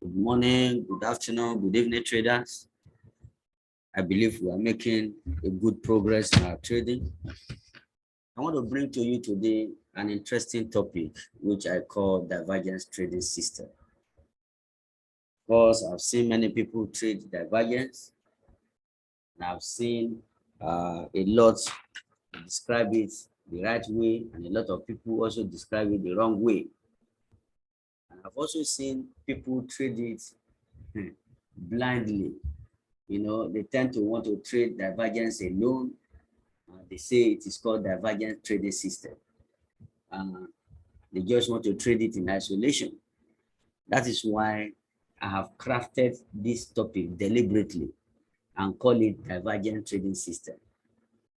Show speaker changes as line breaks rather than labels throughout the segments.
Good morning, good afternoon, good evening, traders. I believe we are making a good progress in our trading. I want to bring to you today an interesting topic, which I call Divergence Trading System. Because I've seen many people trade divergence, and I've seen a lot describe it the right way, and a lot of people also describe it the wrong way. And I've also seen people trade it blindly. You know, they tend to want to trade divergence alone. They say it is called Divergence Trading System. They just want to trade it in isolation. That is why I have crafted this topic deliberately and call it Divergence Trading System.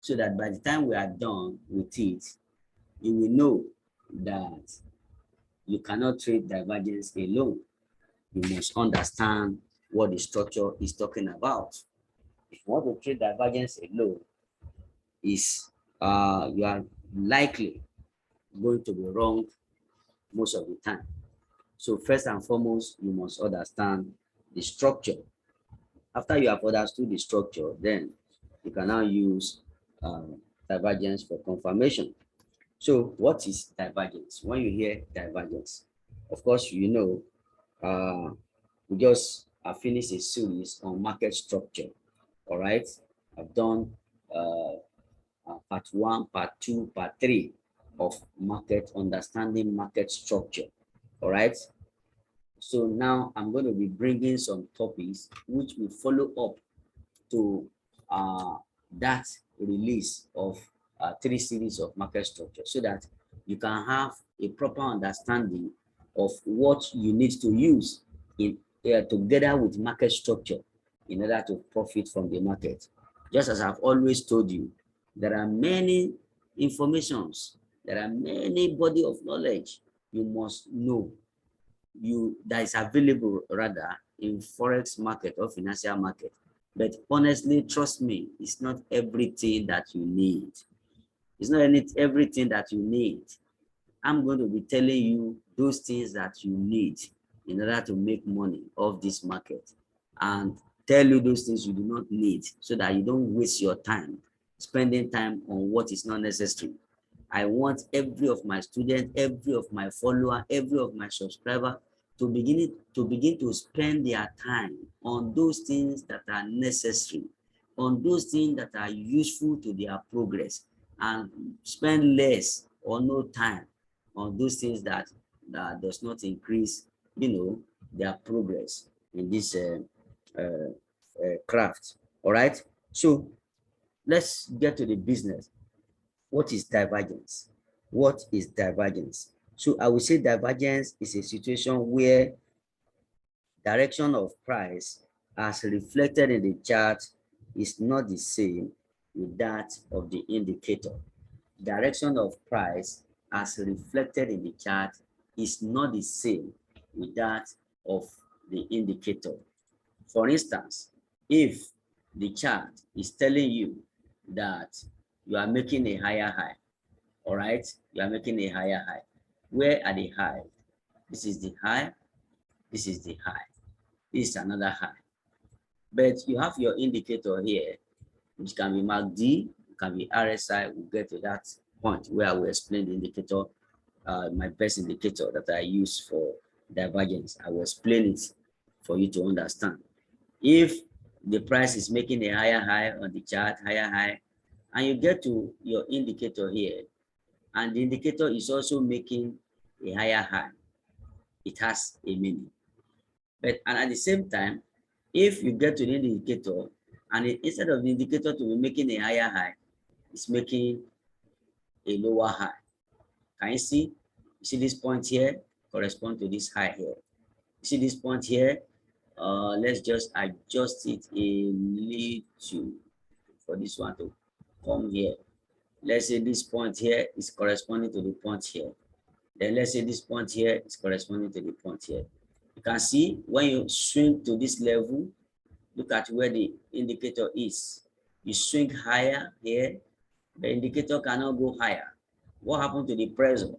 So that by the time we are done with it, you will know that you cannot trade divergence alone. You must understand what the structure is talking about. If you want to trade divergence alone, you are likely going to be wrong most of the time. So first and foremost, you must understand the structure. After you have understood the structure, then you can now use divergence for confirmation. So what is divergence? When you hear divergence, of course, you know, we just finished a series on market structure. All right, I've done part 1, part 2, part 3 of market understanding market structure. All right. So now I'm going to be bringing some topics which will follow up to that release of 3 series of market structure, so that you can have a proper understanding of what you need to use in together with market structure in order to profit from the market. Just as I've always told you, there are many informations, there are many body of knowledge you must know that is available rather in forex market or financial market. But honestly, trust me, it's not everything that you need. It's not everything that you need. I'm going to be telling you those things that you need in order to make money off this market, and tell you those things you do not need, so that you don't waste your time spending time on what is not necessary. I want every of my students, every of my follower, every of my subscriber to begin to spend their time on those things that are necessary, on those things that are useful to their progress, and spend less or no time on those things that does not increase, you know, their progress in this craft. All right. So let's get to the business. What is divergence? What is divergence? So I will say divergence is a situation where direction of price as reflected in the chart is not the same with that of the indicator. Direction of price as reflected in the chart is not the same with that of the indicator. For instance, if the chart is telling you that you are making a higher high, all right, you are making a higher high. Where are the high? This is the high, this is the high, this is another high. But you have your indicator here, which can be MACD, can be RSI. We'll get to that point where I will explain the indicator, my best indicator that I use for divergence. I will explain it for you to understand. If the price is making a higher high on the chart, higher high, and you get to your indicator here, and the indicator is also making a higher high, it has a meaning. But and at the same time, if you get to the indicator and instead of the indicator to be making a higher high, it's making a lower high. Can you see? You see this point here correspond to this high here. You see this point here? Let's just adjust it a little for this one to come here. Let's say this point here is corresponding to the point here. Then let's say this point here is corresponding to the point here. You can see when you swing to this level, look at where the indicator is. You swing higher here, the indicator cannot go higher. What happened to the pressure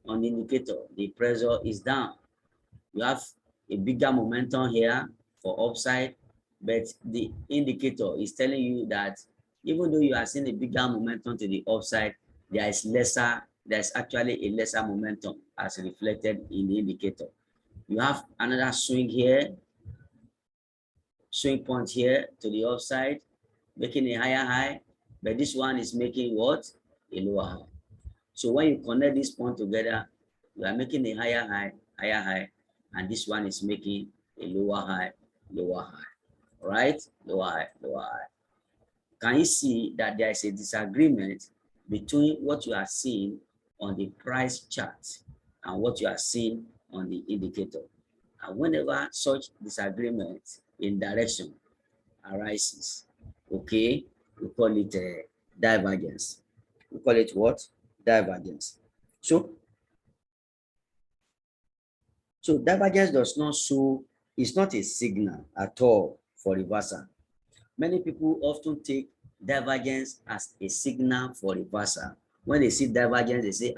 on the indicator? The pressure is down. You have a bigger momentum here for upside, but the indicator is telling you that even though you are seeing a bigger momentum to the upside, there's actually a lesser momentum as reflected in the indicator. You have another swing here, swing point here to the upside, making a higher high, but this one is making what? A lower high. So when you connect this point together, you are making a higher high, and this one is making a lower high, right? Lower high. Can you see that there is a disagreement between what you are seeing on the price chart and what you are seeing on the indicator? And whenever such disagreement in direction arises, okay, we call it divergence. We call it what? Divergence. So divergence does not show, it's not a signal at all for reversal. Many people often take divergence as a signal for reversal. When they see divergence, they say,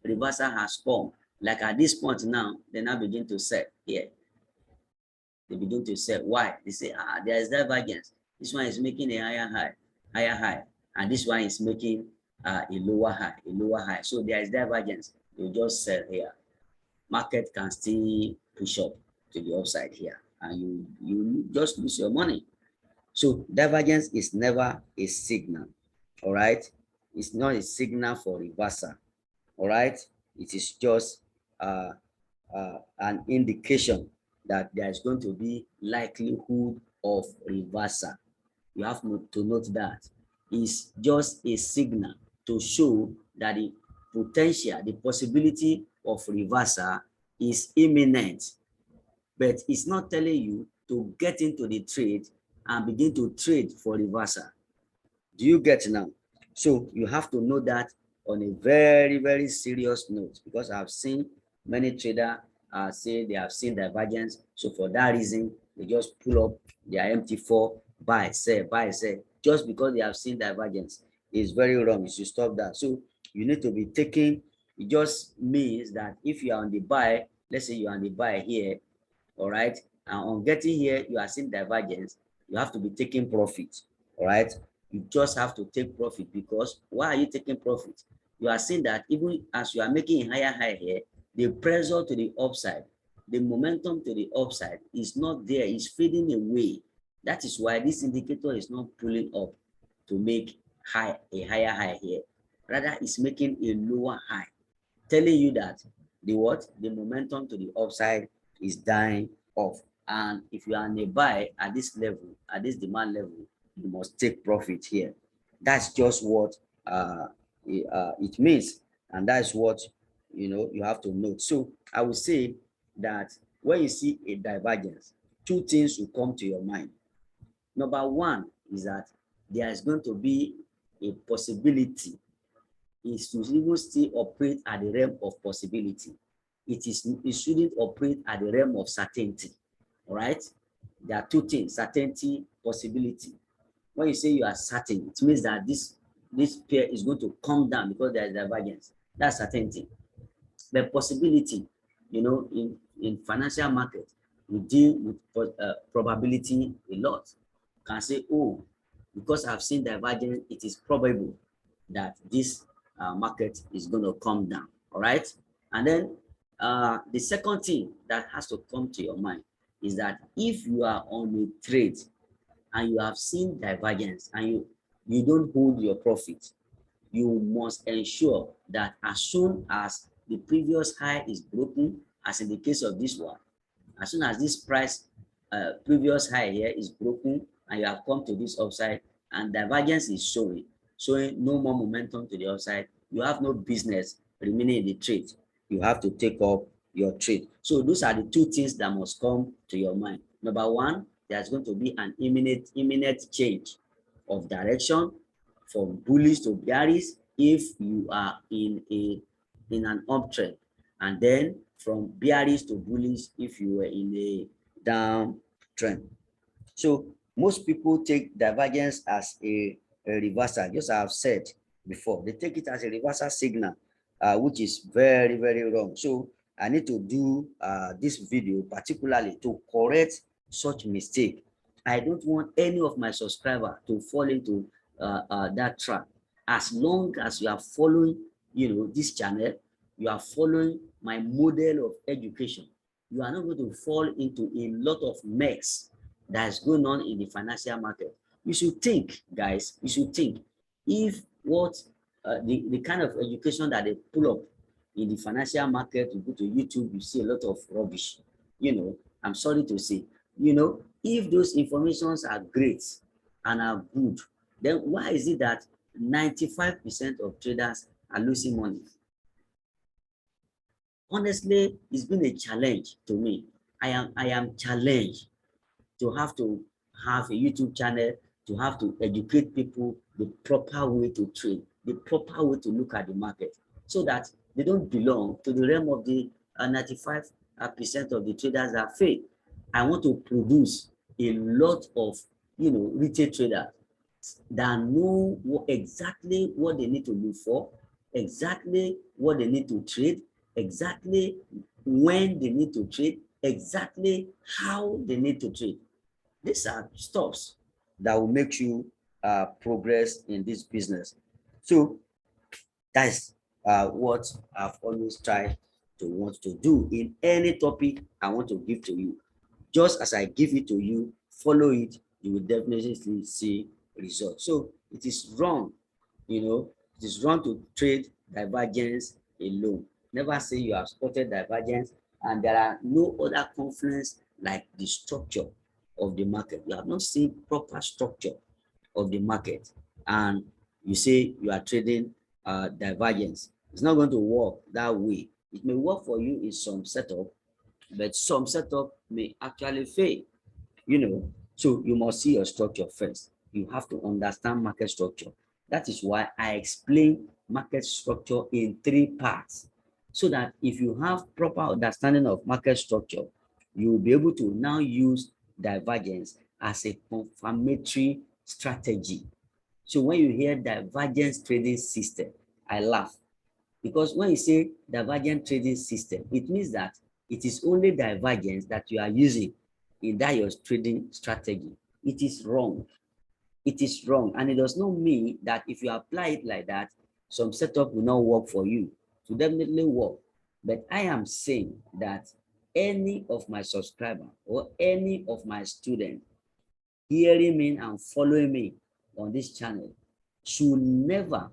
reversal has come. Like at this point now, they now begin to sell here. They begin to sell. Why? They say, there is divergence. This one is making a higher high, and this one is making a lower high. So there is divergence. You just sell here. Market can still push up to the upside here, and you just lose your money. So divergence is never a signal, all right? It's not a signal for reversal, all right? It is just an indication that there is going to be likelihood of reversal. You have to note that. It's just a signal to show that the potential, the possibility of reversal is imminent, but it's not telling you to get into the trade and begin to trade for reversal. Do you get now? So you have to know that on a very, very serious note, because I've seen many traders say they have seen divergence. So for that reason, they just pull up their MT4, buy, sell, just because they have seen divergence. It's very wrong. You should stop that. So you need to be taking, it just means that if you are on the buy, let's say you're on the buy here, all right, and on getting here, you are seeing divergence, you have to be taking profit, all right? You just have to take profit, because why are you taking profit? You are seeing that even as you are making a higher high here, the pressure to the upside, the momentum to the upside is not there, it's fading away. That is why this indicator is not pulling up to make a higher high here. Rather, it's making a lower high, telling you that the momentum to the upside is dying off. And if you are on a buy at this level, at this demand level, you must take profit here. That's just what it means, and that's what you have to note. So I would say that when you see a divergence, two things will come to your mind. Number one is that there is going to be a possibility, is to even still operate at the realm of possibility. It shouldn't operate at the realm of certainty. All right, there are two things: certainty, possibility. When you say you are certain, it means that this pair is going to come down because there is divergence. That's certainty. But possibility, in financial market, we deal with probability a lot. You can say, oh, because I've seen divergence, it is probable that this market is going to come down. All right, and then the second thing that has to come to your mind is that if you are on a trade and you have seen divergence and you don't hold your profit, you must ensure that as soon as the previous high is broken, as in the case of this one, as soon as this previous high here is broken and you have come to this upside and divergence is showing no more momentum to the upside, you have no business remaining in the trade. You have to take up your trade. So those are the two things that must come to your mind. Number one, there's going to be an imminent change of direction from bullish to bearish if you are in an uptrend, and then from bearish to bullish if you were in a downtrend. So most people take divergence as a reversal, just as I've said before. They take it as a reversal signal, which is very, very wrong. So I need to do this video particularly to correct such mistake. I don't want any of my subscribers to fall into that trap. As long as you are following, this channel, you are following my model of education, you are not going to fall into a lot of mess that is going on in the financial market. You should think, guys, you should think if what the kind of education that they pull up in the financial market, you go to YouTube, you see a lot of rubbish. I'm sorry to say, if those informations are great and are good, then why is it that 95% of traders are losing money? Honestly, it's been a challenge to me. I am challenged to have a YouTube channel, to have to educate people the proper way to trade, the proper way to look at the market, so that they don't belong to the realm of the 95% of the traders that fail. I want to produce a lot of retail traders that know exactly what they need to look for, exactly what they need to trade, exactly when they need to trade, exactly how they need to trade. These are stuffs that will make you progress in this business. So that's what I've always tried to want to do in any topic I want to give to you. Just as I give it to you, follow it, you will definitely see results. So it is wrong, it is wrong to trade divergence alone. Never say you have spotted divergence and there are no other confluence like the structure of the market. You have not seen proper structure of the market and you say you are trading divergence. It's not going to work that way. It may work for you in some setup, but some setup may actually fail, So you must see your structure first. You have to understand market structure. That is why I explain market structure in 3 parts, so that if you have proper understanding of market structure, you will be able to now use divergence as a confirmatory strategy. So when you hear divergence trading system, I laugh, because when you say divergent trading system, it means that it is only divergence that you are using in that your trading strategy. It is wrong. It is wrong. And it does not mean that if you apply it like that, some setup will not work for you. It will definitely work. But I am saying that any of my subscribers or any of my students hearing me and following me on this channel should never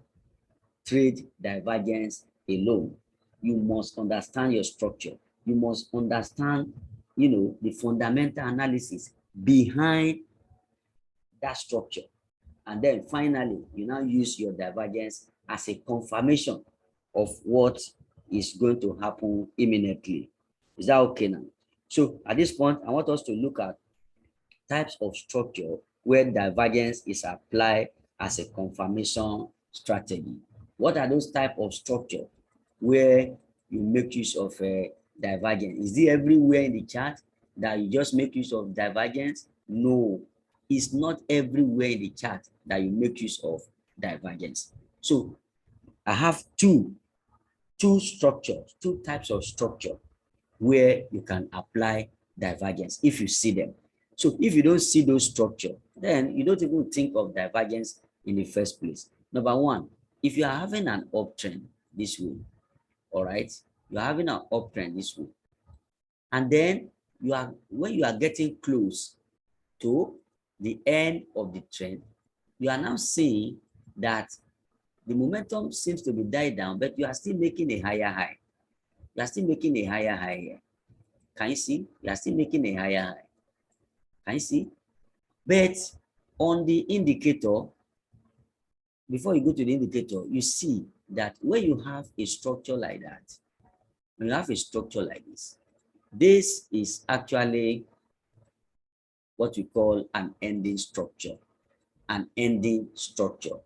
trade divergence alone. You must understand your structure. You must understand, the fundamental analysis behind that structure. And then finally, you now use your divergence as a confirmation of what is going to happen imminently. Is that okay now? So at this point, I want us to look at types of structure where divergence is applied as a confirmation strategy. What are those type of structure where you make use of divergence? Is it everywhere in the chart that you just make use of divergence? No, it's not everywhere in the chart that you make use of divergence. So I have two structures, two types of structure where you can apply divergence if you see them. So if you don't see those structure, then you don't even think of divergence in the first place. Number one, if you are having an uptrend this way, all right, you are having an uptrend this way, and then when you are getting close to the end of the trend, you are now seeing that the momentum seems to be died down, but you are still making a higher high. You are still making a higher high here. Can you see? You are still making a higher high. Can you see? But on the indicator, before you go to the indicator, you see that when you have a structure like that, when you have a structure like this is actually what we call an ending structure. An ending structure.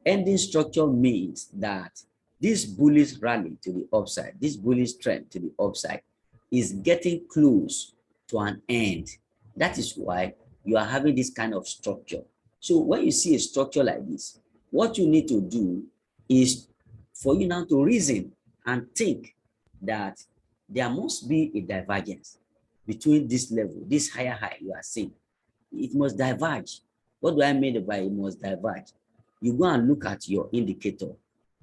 Ending structure means that this bullish rally to the upside, this bullish trend to the upside is getting close to an end. That is why you are having this kind of structure. So when you see a structure like this, what you need to do is for you now to reason and think that there must be a divergence between this level, this higher high you are seeing. It must diverge. What do I mean by it must diverge? You go and look at your indicator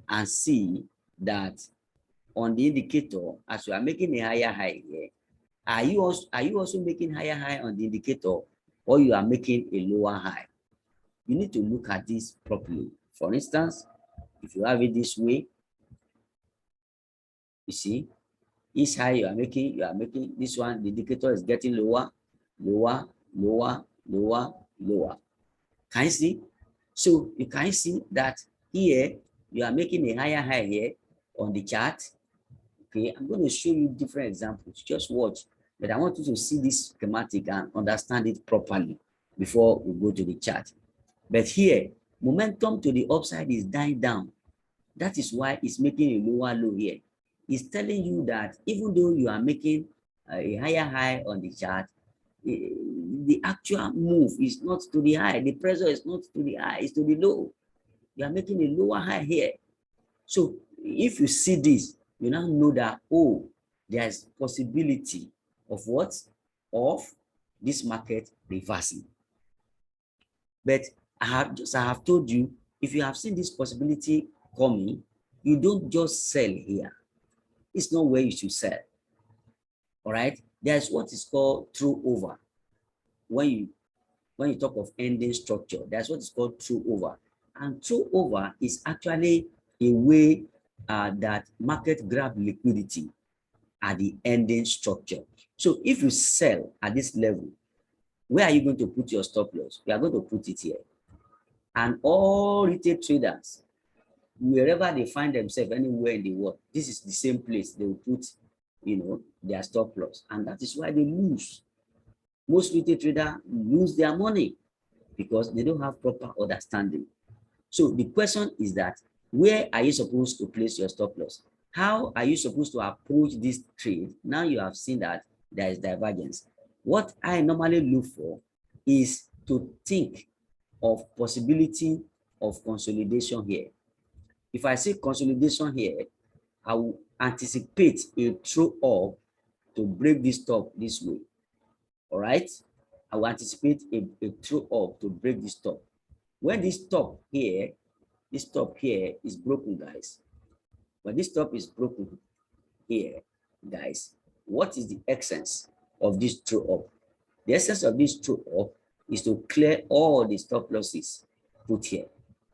and see that on the indicator, as you are making a higher high here, are you also making higher high on the indicator, or you are making a lower high? You need to look at this properly. For instance, if you have it this way, you see, each high you are making this one, the indicator is getting lower, lower, lower, lower, lower. Can you see? So you can see that here you are making a higher high here on the chart. Okay, I'm going to show you different examples. Just watch, but I want you to see this schematic and understand it properly before we go to the chart. But here, momentum to the upside is dying down. That is why it's making a lower low here. It's telling you that even though you are making a higher high on the chart, the actual move is not to the high. The pressure is not to the high, it's to the low. You are making a lower high here. So if you see this, you now know that, oh, there's possibility of what? Of this market reversing. But I have told you, if you have seen this possibility coming, you don't just sell here. It's not where you should sell. All right. There's what is called true over. When you talk of ending structure, that's what is called true over. And true over is actually a way that market grab liquidity at the ending structure. So if you sell at this level, where are you going to put your stop loss? You are going to put it here. And all retail traders, wherever they find themselves anywhere in the world, this is the same place they will put, their stop loss. And that is why they lose. Most retail traders lose their money because they don't have proper understanding. So the question is that, where are you supposed to place your stop loss? How are you supposed to approach this trade? Now you have seen that there is divergence. What I normally look for is to think of possibility of consolidation here. If I see consolidation here, I will anticipate a throw up to break this top this way. All right, I will anticipate a throw up to break this top. When this top here is broken, guys. When this top is broken here, guys, what is the essence of this throw up? The essence of this throw up is to clear all the stop losses put here.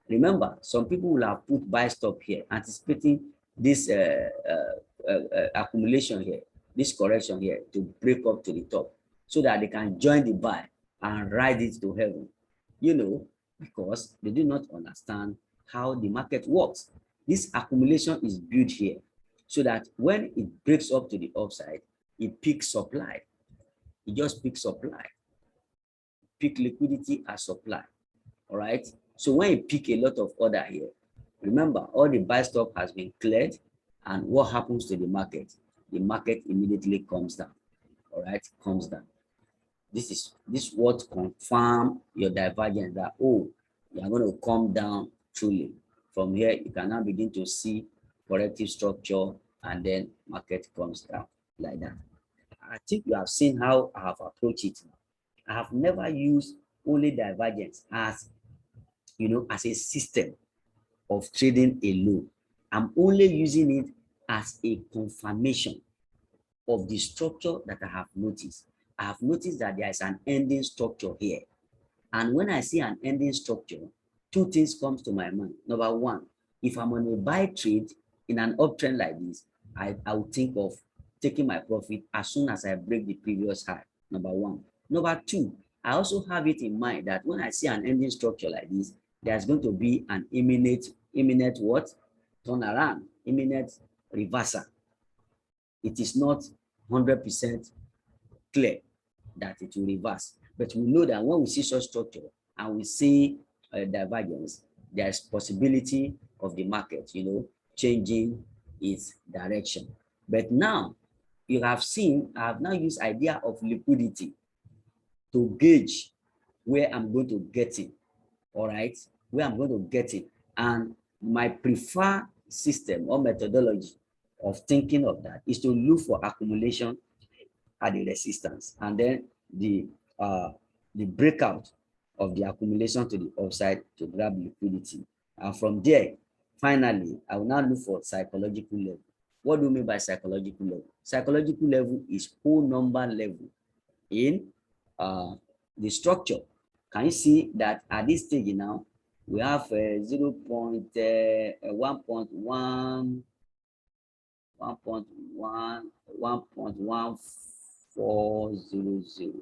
Remember, some people will have put buy stop here, anticipating this accumulation here, this correction here to break up to the top, so that they can join the buy and ride it to heaven. Because they do not understand how the market works. This accumulation is built here so that when it breaks up to the upside, it picks supply. It just picks supply. Pick liquidity as supply. All right. So when you pick a lot of order here, remember all the buy stop has been cleared, and what happens to the market? The market immediately comes down. All right, comes down. This what confirm your divergence that, oh, you are going to come down truly. From here, you can now begin to see corrective structure, and then market comes down like that. I think you have seen how I have approached it. I have never used only divergence as a system of trading alone. I'm only using it as a confirmation of the structure that I have noticed. I have noticed that there is an ending structure here. And when I see an ending structure, two things comes to my mind. Number one, if I'm on a buy trade in an uptrend like this, I will think of taking my profit as soon as I break the previous high. Number one. Number two, I also have it in mind that when I see an ending structure like this, there's going to be an imminent what? Turnaround, imminent reversal. It is not 100% clear that it will reverse, but we know that when we see such structure and we see divergence, there's possibility of the market, changing its direction. But now you have seen, I have now used idea of liquidity to gauge where I'm going to get it. All right, where I'm going to get it, and my preferred system or methodology of thinking of that is to look for accumulation at the resistance, and then the breakout of the accumulation to the upside to grab liquidity. And from there, finally, I will now look for psychological level. What do you mean by psychological level? Psychological level is whole number level in the structure. Can you see that at this stage now, we have 1.1, 1.1400.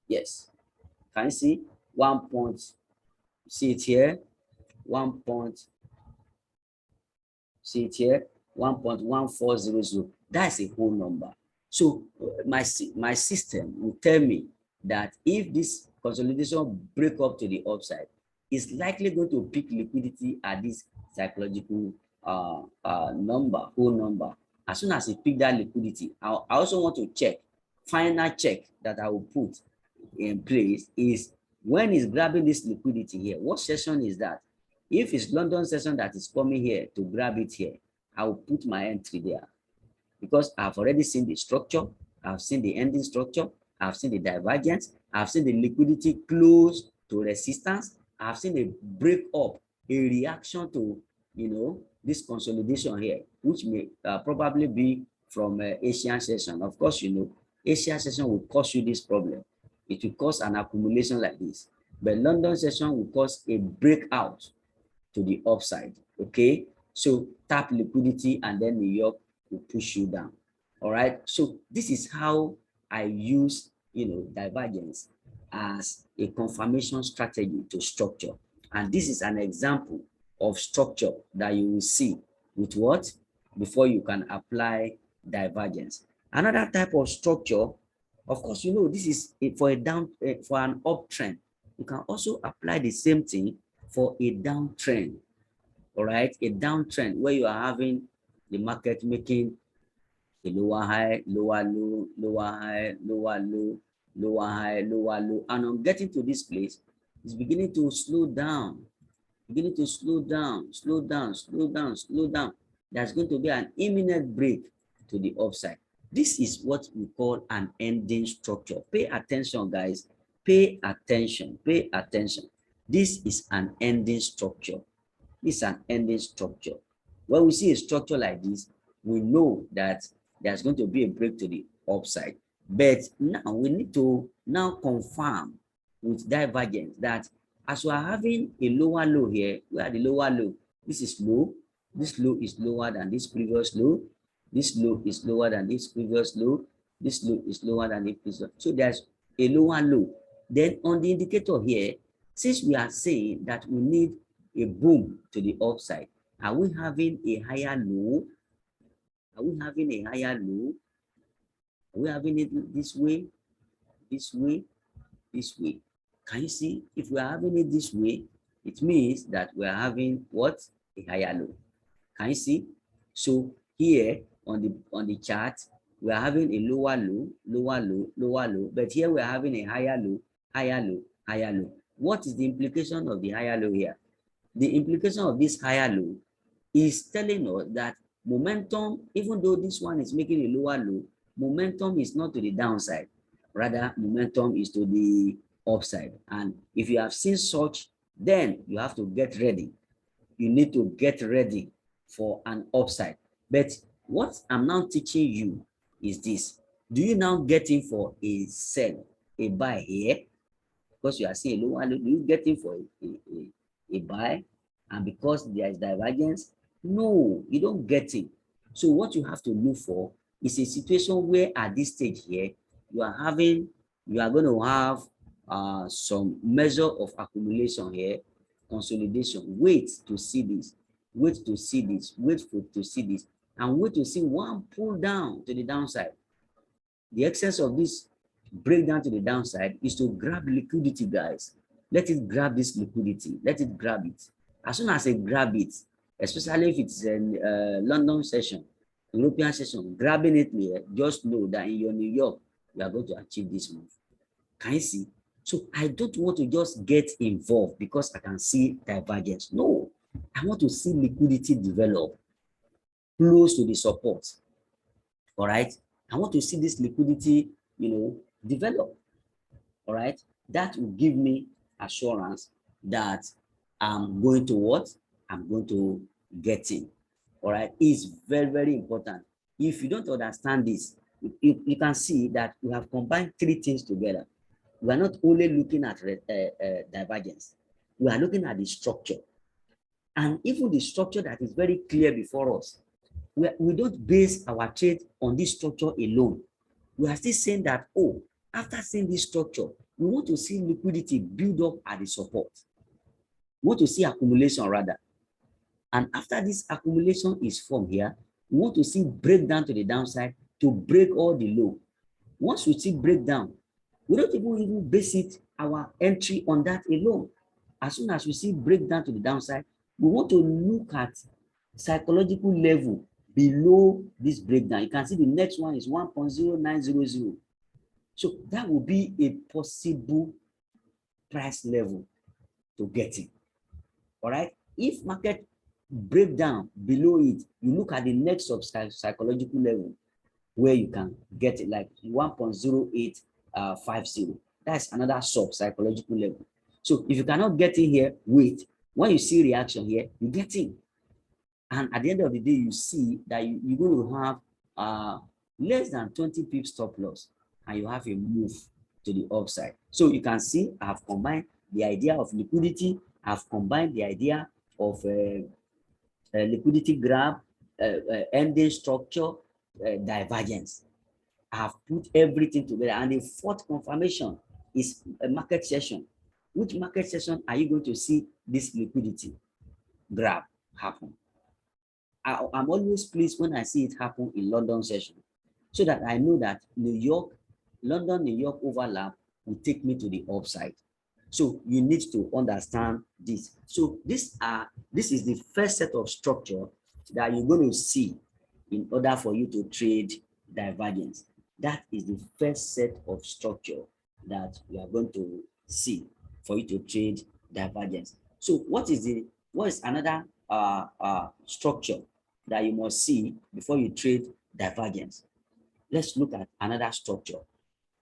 Yes. Can you see 1 point? See it here. 1 point. See it here. 1.1400. That's a whole number. So my system will tell me that if this consolidation break up to the upside, it's likely going to peak liquidity at this psychological number, whole number. As soon as it pick that liquidity, I also want to check, final check that I will put in place is when it's grabbing this liquidity here, what session is that? If it's London session that is coming here to grab it here, I will put my entry there because I've already seen the structure, I've seen the ending structure, I've seen the divergence, I've seen the liquidity close to resistance, I've seen a break up, a reaction to, this consolidation here, which may probably be from Asian session. Of course, Asian session will cause you this problem. It will cause an accumulation like this. But London session will cause a breakout to the upside. Okay, so tap liquidity and then New York will push you down. All right, so this is how I use divergence as a confirmation strategy to structure. And this is an example of structure that you will see with what before you can apply divergence. Another type of structure, of course, this is for an uptrend. You can also apply the same thing for a downtrend. All right, a downtrend where you are having the market making a lower high, lower low, lower high, lower low, lower high, lower low, and on getting to this place, it's beginning to slow down, slow down, slow down, slow down, slow down. There's going to be an imminent break to the upside. This is what we call an ending structure. Pay attention, guys. Pay attention. Pay attention. This is an ending structure. This is an ending structure. When we see a structure like this, we know that there's going to be a break to the upside. But now we need to now confirm with divergence that as we are having a lower low here, we are the lower low. This is low. This low is lower than this previous low. This low is lower than this previous low. This low is lower than the previous low. So there's a lower low. Then on the indicator here, since we are saying that we need a boom to the upside, are we having a higher low? Are we having a higher low? Are we having it this way, this way, this way? Can you see? If we are having it this way, it means that we are having what? A higher low. Can you see? So here on the chart, we are having a lower low, lower low, lower low, but here we are having a higher low, higher low, higher low. What is the implication of the higher low here? The implication of this higher low is telling us that momentum, even though this one is making a lower low, momentum is not to the downside. Rather, momentum is to the upside. And if you have seen such, then you have to get ready. You need to get ready for an upside. But what I'm now teaching you is this. Do you now get in for a sell, a buy here? Because you are seeing a lower low, do you get in for a buy? And because there is divergence, no, you don't get it. So what you have to look for is a situation where at this stage here, you are going to have some measure of accumulation here, consolidation. Wait to see this, wait to see this, wait to see this, and wait to see one pull down to the downside. The essence of this breakdown to the downside is to grab liquidity, guys. Let it grab this liquidity. Let it grab it. As soon as it grab it, especially if it's a London session, European session, grabbing it here, just know that in your New York, you are going to achieve this move. Can you see? So I don't want to just get involved because I can see divergence. No, I want to see liquidity develop. close to the support. All right. I want to see this liquidity, develop. All right. That will give me assurance that I'm going to what? I'm going to get in. All right. It's very, very important. If you don't understand this, you can see that we have combined three things together. We are not only looking at divergence, we are looking at the structure. And even the structure that is very clear before us, we don't base our trade on this structure alone. We are still saying that, oh, after seeing this structure, we want to see liquidity build up at the support. We want to see accumulation rather. And after this accumulation is formed here, we want to see breakdown to the downside to break all the low. Once we see breakdown, we don't even base it our entry on that alone. As soon as we see breakdown to the downside, we want to look at psychological level below this breakdown. You can see the next one is 1.0900. So that will be a possible price level to get in. All right. If market breakdown below it, you look at the next psychological level where you can get it, like 1.0850. That's another psychological level. So if you cannot get in here, wait. When you see reaction here, you get in. And at the end of the day, you see that you're going to have less than 20 pips stop loss, and you have a move to the upside. So you can see I have combined the idea of liquidity, I've combined the idea of liquidity grab, ending structure, divergence. I have put everything together. And the fourth confirmation is a market session. Which market session are you going to see this liquidity grab happen? I'm always pleased when I see it happen in London session, so that I know that London, New York overlap will take me to the upside. So you need to understand this. So this is the first set of structure that you're going to see in order for you to trade divergence. That is the first set of structure that we are going to see for you to trade divergence. So what is another structure that you must see before you trade divergence? Let's look at another structure.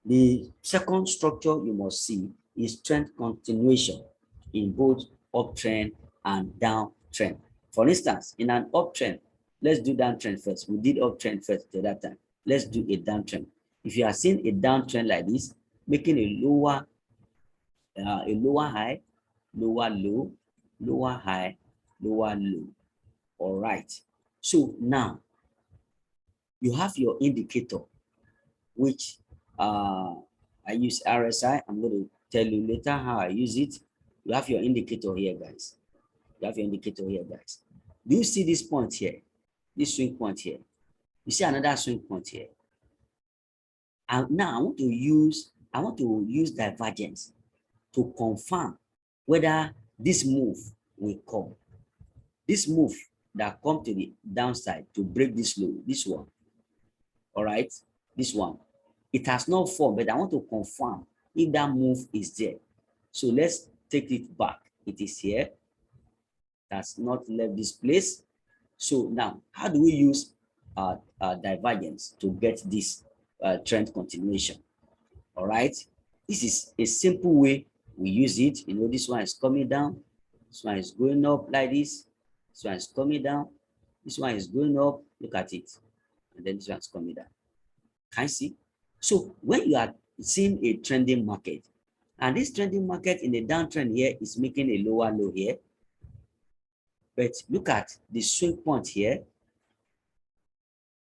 The second structure you must see is trend continuation in both uptrend and downtrend. For instance, in an uptrend, let's do downtrend first. We did uptrend first at that time. Let's do a downtrend. If you are seeing a downtrend like this, making a lower high, lower low, lower high, lower low. All right. So now you have your indicator, which I use RSI. I'm going to tell you later how I use it. You have your indicator here, guys. You have your indicator here, guys. Do you see this point here? This swing point here. You see another swing point here. And now I want to use divergence to confirm whether this move will come. This move that come to the downside to break this low, this one. All right, this one. It has not formed, but I want to confirm if that move is there. So let's take it back. It is here. That's not left this place. So now, how do we use divergence to get this trend continuation? All right, this is a simple way we use it. You know, this one is coming down, this one is going up like this one is coming down, this one is going up, look at it, and then this one is coming down. Can you see? So when you are seeing a trending market, and this trending market in the downtrend here is making a lower low here, but look at the swing point here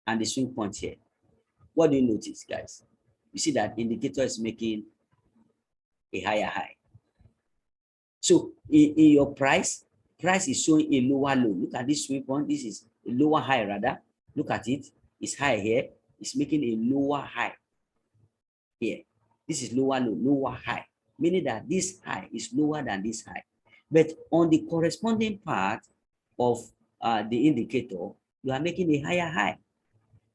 and the swing point here. What do you notice, guys? You see that indicator is making a higher high. So in your price is showing a lower low. Look at this swing point. This is a lower high rather. Look at it. It's high here. It's making a lower high here. This is lower low, lower high, meaning that this high is lower than this high. But on the corresponding part of the indicator, you are making a higher high,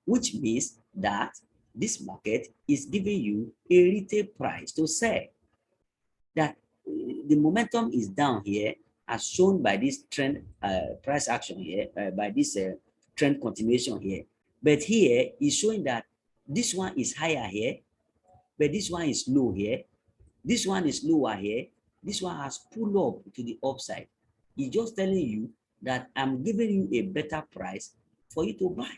which means that this market is giving you a retail price to sell. That the momentum is down here, as shown by this trend price action here, by this trend continuation here. But here is showing that this one is higher here, but this one is low here. This one is lower here. This one has pulled up to the upside. It's just telling you that I'm giving you a better price for you to buy.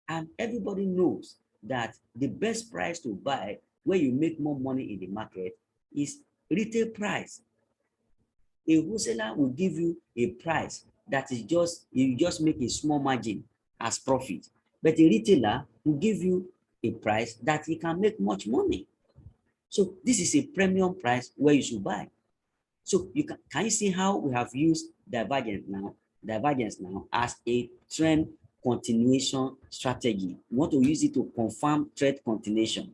And everybody knows that the best price to buy where you make more money in the market is retail price. A wholesaler will give you a price that is just, you just make a small margin as profit. But a retailer will give you a price that he can make much money. So this is a premium price where you should buy. So you can you see how we have used divergence now as a trend continuation strategy. You want to use it to confirm trend continuation.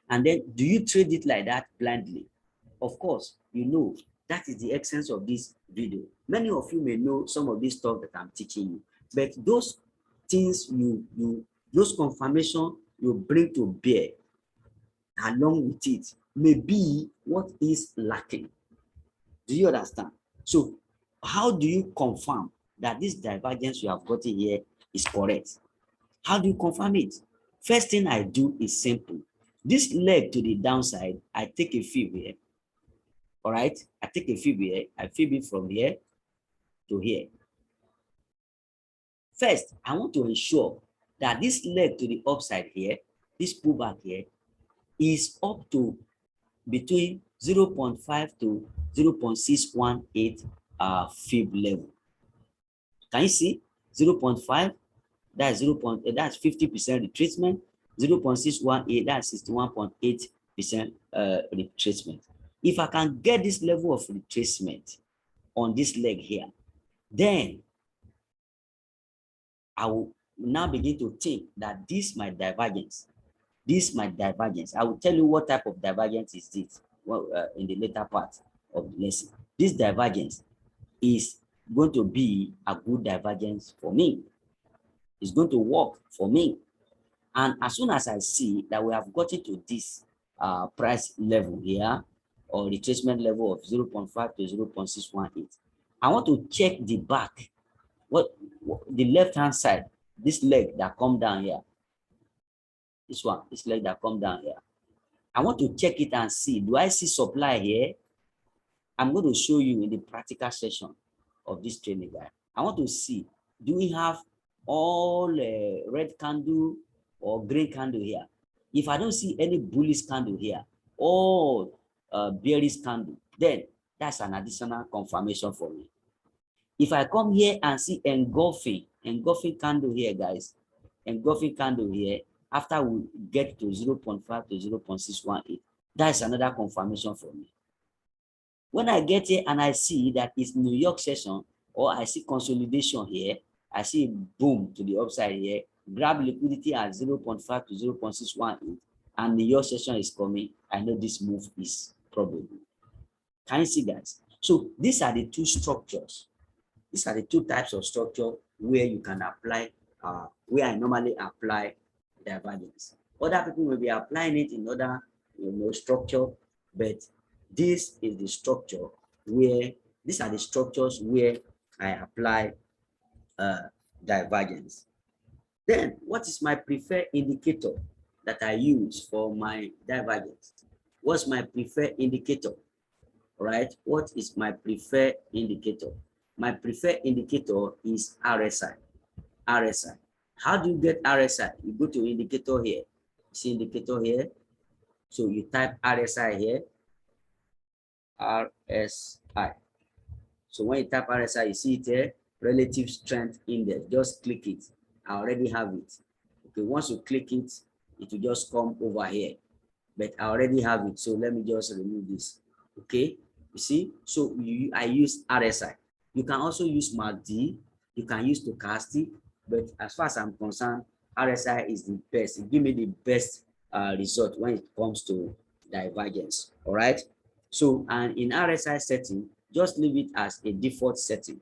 And then do you trade it like that blindly? Of course, you know that is the essence of this video. Many of you may know some of this stuff that I'm teaching you, but those things those confirmation you bring to bear along with it may be what is lacking. Do you understand? So how do you confirm that this divergence you have gotten here is correct? How do you confirm it? First thing I do is simple. This leg to the downside, I take a fib here. All right, I take a fib here. I fib it from here to here. First, I want to ensure that this leg to the upside here, this pullback here, is up to between 0.5 to 0.618 fib level. Can you see 0.5? That's 50% retracement. 0.618, that's 61.8% retracement. If I can get this level of retracement on this leg here, then I will now begin to think that this my divergence. This my divergence. I will tell you what type of divergence is this in the later part of the lesson. This divergence is going to be a good divergence for me. It's going to work for me. And as soon as I see that we have gotten to this price level here, or retracement level of 0.5 to 0.618, I want to check the back, what the left-hand side, this leg that come down here, this leg that come down here. I want to check it and see, do I see supply here? I'm going to show you in the practical session of this training guide. I want to see, do we have all red candle or green candle here? If I don't see any bullish candle here, or bearish candle, then that's an additional confirmation for me. If I come here and see engulfing candle here, guys, engulfing candle here, after we get to 0.5 to 0.618, that's another confirmation for me. When I get here and I see that it's New York session, or I see consolidation here, I see boom to the upside here, grab liquidity at 0.5 to 0.618, and New York session is coming, I know this move is probable. Can you see, guys? So these are the two structures. These are the two types of structure where you can apply, where I normally apply divergence. Other people will be applying it in other structure, but this is the structure where, these are the structures where I apply divergence. Then what is my preferred indicator that I use for my divergence? What's my preferred indicator? All right, what is my preferred indicator? My preferred indicator is RSI. RSI. How do you get RSI? You go to indicator here. See indicator here. So you type RSI here. RSI. So when you type RSI, you see it here, relative strength index. Just click it. I already have it. Okay, once you click it, it will just come over here. But I already have it. So let me just remove this. Okay, you see? So I use RSI. You can also use MACD. You can use stochastic. But as far as I'm concerned, RSI is the best. It gives me the best result when it comes to divergence. All right. So, and in RSI setting, just leave it as a default setting.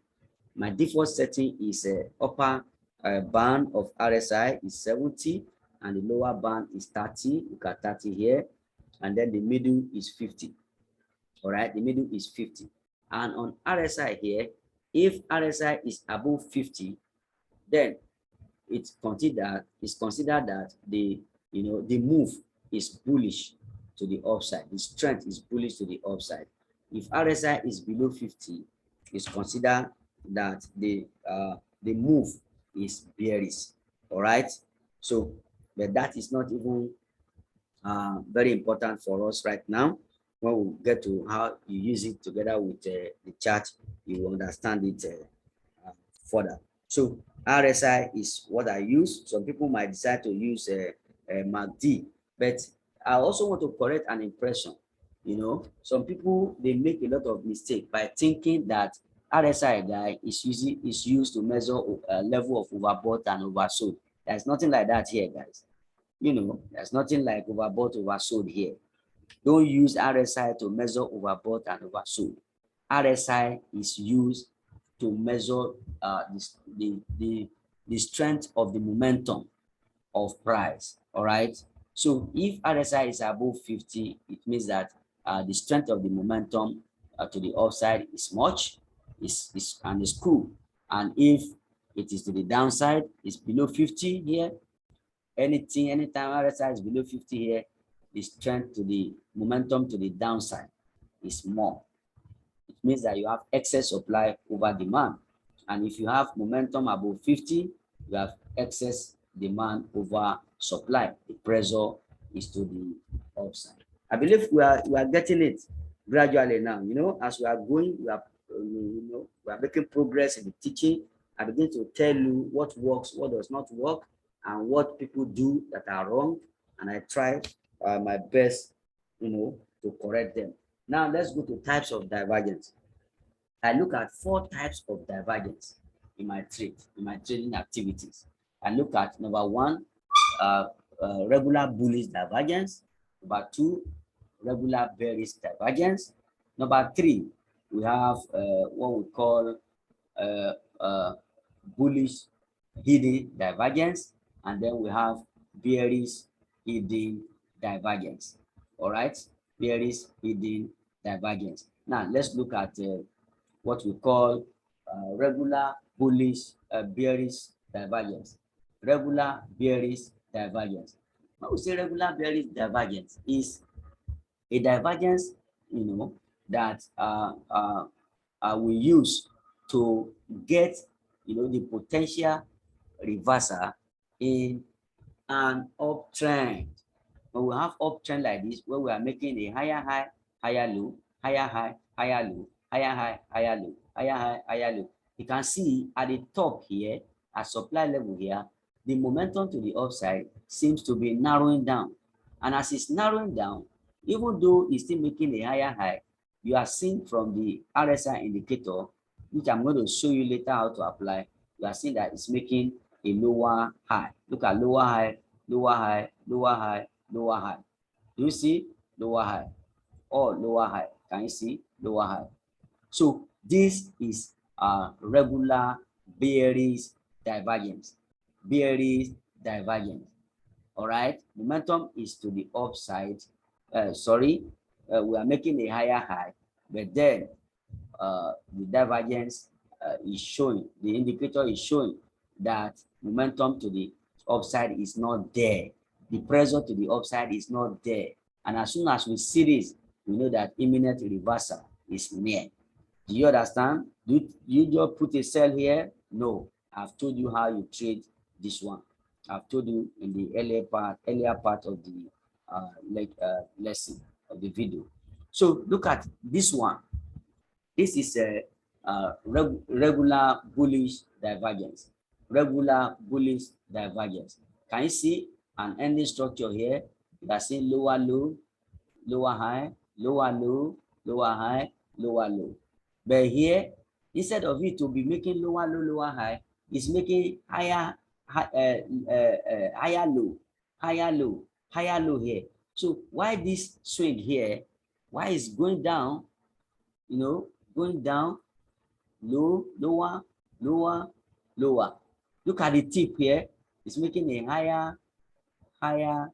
My default setting is upper band of RSI is 70, and the lower band is 30. Look at 30 here, and then the middle is 50. All right, the middle is 50. And on RSI here, if RSI is above 50, then it's considered that the the move is bullish to the upside. The strength is bullish to the upside. If RSI is below 50, it's considered that the move is bearish. All right. So, but that is not even very important for us right now. When we get to how you use it together with the chart, you will understand it further. So RSI is what I use. Some people might decide to use MACD, but I also want to correct an impression. Some people, they make a lot of mistake by thinking that RSI guy is used to measure level of overbought and oversold. There's nothing like that here, guys. There's nothing like overbought, oversold here. Don't use RSI to measure overbought and oversold. RSI is used to measure the strength of the momentum of price. All right. So if RSI is above 50, it means that the strength of the momentum to the upside is much, and is cool. And if it is to the downside, it's below 50 here. Anytime RSI is below 50 here, the strength to the momentum to the downside is more. It means that you have excess supply over demand. And if you have momentum above 50, you have excess demand over supply. The pressure is to the upside. I believe we are getting it gradually now. As we are going, we are making progress in the teaching. I begin to tell you what works, what does not work, and what people do that are wrong, and I try my best, to correct them. Now let's go to types of divergence. I look at 4 types of divergence in my trading activities. I look at number 1, regular bullish divergence. Number 2, regular bearish divergence. Number 3, we have what we call bullish hidden divergence, and then we have bearish hidden divergence. All right, bearish hidden divergence. Now let's look at what we call regular bullish bearish divergence. Regular bearish divergence. When we say regular bearish divergence, is a divergence that we use to get the potential reversal in an uptrend. When we have uptrend like this, where we are making a higher high, higher low, higher high, higher low, higher high, higher low, higher high, higher low. You can see at the top here, at supply level here, the momentum to the upside seems to be narrowing down. And as it's narrowing down, even though it's still making a higher high, you are seeing from the RSI indicator, which I'm going to show you later how to apply, you are seeing that it's making a lower high. Look at lower high, lower high, lower high, lower high. Do you see lower high or lower high? Can you see lower high? So this is a regular bearish divergence. Bearish divergence. All right, momentum is to the upside. We are making a higher high, but then the divergence is showing, the indicator is showing that momentum to the upside is not there. The pressure to the upside is not there. And as soon as we see this, we know that imminent reversal is near. Do you understand? Do you just put a sell here? No. I've told you how you trade this one. I've told you in the earlier part of the lesson of the video. So look at this one. This is a regular bullish divergence. Regular bullish divergence. Can you see an ending structure here? You are seeing lower low, lower high, lower low, lower high, lower low. But here, instead of it to be making lower low, lower high, it's making higher higher low, higher low, higher low here. So why this swing here? Why is going down? Going down, low, lower, lower, lower. Look at the tip here. It's making a higher, higher,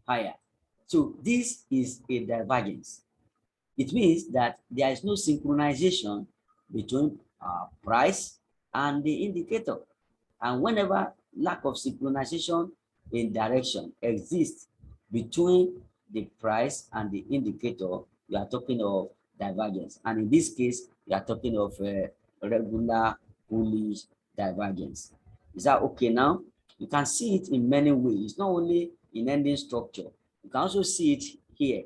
higher. So this is a divergence. It means that there is no synchronization between price and the indicator. And whenever lack of synchronization in direction exists between the price and the indicator, you are talking of divergence. And in this case, you are talking of regular bullish divergence. Is that okay now? You can see it in many ways. It's not only in ending structure. You can also see it here.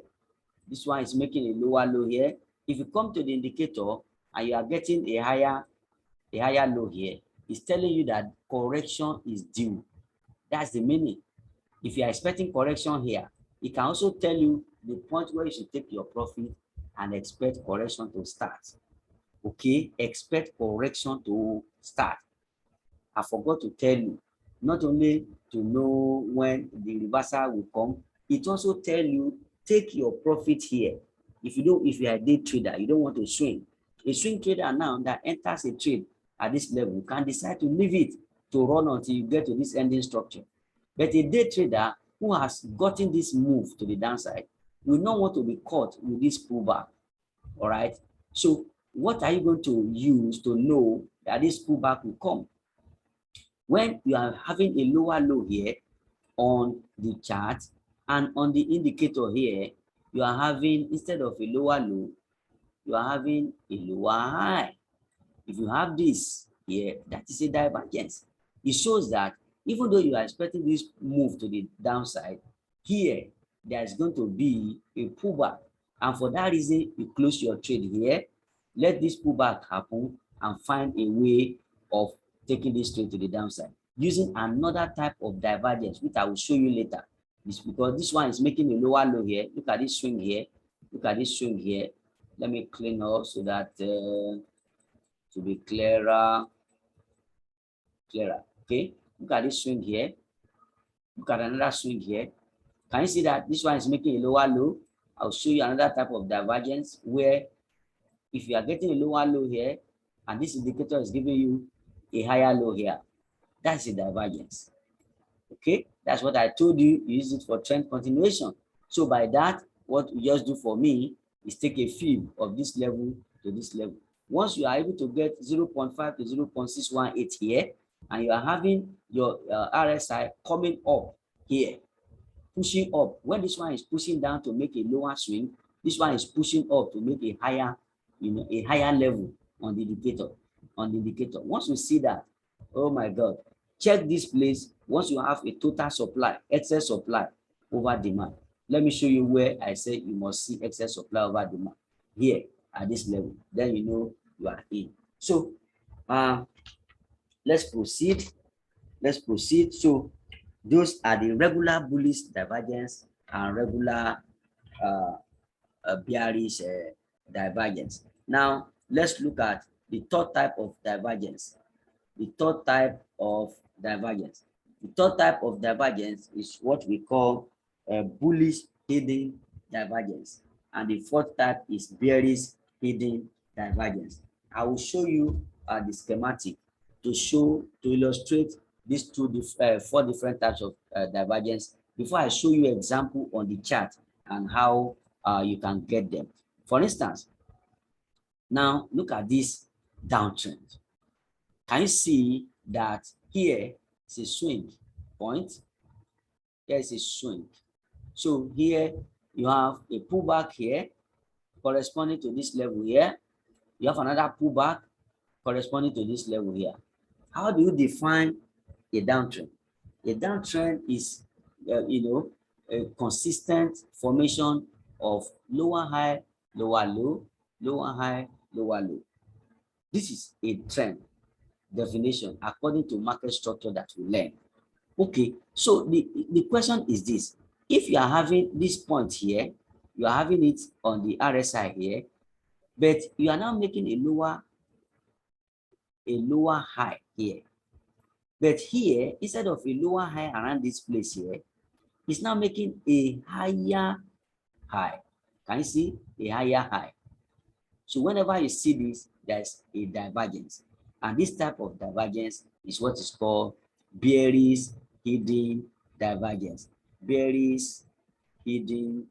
This one is making a lower low here. If you come to the indicator and you are getting a higher low here, it's telling you that correction is due. That's the meaning. If you are expecting correction here, it can also tell you the point where you should take your profit and expect correction to start. Okay, expect correction to start. I forgot to tell you, not only to know when the reversal will come, it also tell you take your profit here. If you are a day trader, you don't want to swing. A swing trader now that enters a trade at this level can decide to leave it to run until you get to this ending structure. But a day trader who has gotten this move to the downside will not want to be caught with this pullback. All right. So what are you going to use to know that this pullback will come? When you are having a lower low here on the chart and on the indicator here, you are having, instead of a lower low, you are having a lower high. If you have this here, that is a divergence. It shows that even though you are expecting this move to the downside, here there is going to be a pullback. And for that reason, you close your trade here, let this pullback happen, and find a way of taking this trade to the downside using another type of divergence, which I will show you later. It's because this one is making a lower low here. Look at this swing here. Look at this swing here. Let me clean up so that to be clearer. Okay, look at this swing here. Look at another swing here. Can you see that this one is making a lower low? I'll show you another type of divergence where if you are getting a lower low here and this indicator is giving you a higher low here, that's a divergence. Okay, that's what I told you. You use it for trend continuation. So by that, what you just do for me is take a fib of this level to this level. Once you are able to get 0.5 to 0.618 here, and you are having your RSI coming up here, pushing up. When this one is pushing down to make a lower swing, this one is pushing up to make a higher, a higher level on the indicator. Once you see that, oh my God, check this place. Once you have a total supply, excess supply over demand. Let me show you where I say you must see excess supply over demand. Here at this level, then you know you are in. So let's proceed. So those are the regular bullish divergence and regular bearish divergence. Now let's look at the third type of divergence. The third type of divergence is what we call bullish hidden divergence, and the fourth type is bearish hidden divergence. I will show you the schematic to illustrate these four different types of divergence before I show you example on the chart and how you can get them. For instance, now look at this downtrend. Can you see that here is a swing point? Here is a swing. So here you have a pullback here corresponding to this level here. You have another pullback corresponding to this level here. How do you define a downtrend? A downtrend is, a consistent formation of lower high, lower low, lower high, lower low. This is a trend definition according to market structure that we learn. Okay, so the question is this: if you are having this point here, you are having it on the RSI here, but you are now making a lower high here. But here, instead of a lower high around this place here, it's now making a higher high. Can you see? A higher high. So whenever you see this, there's a divergence. And this type of divergence is what is called bearish hidden divergence. Bearish hidden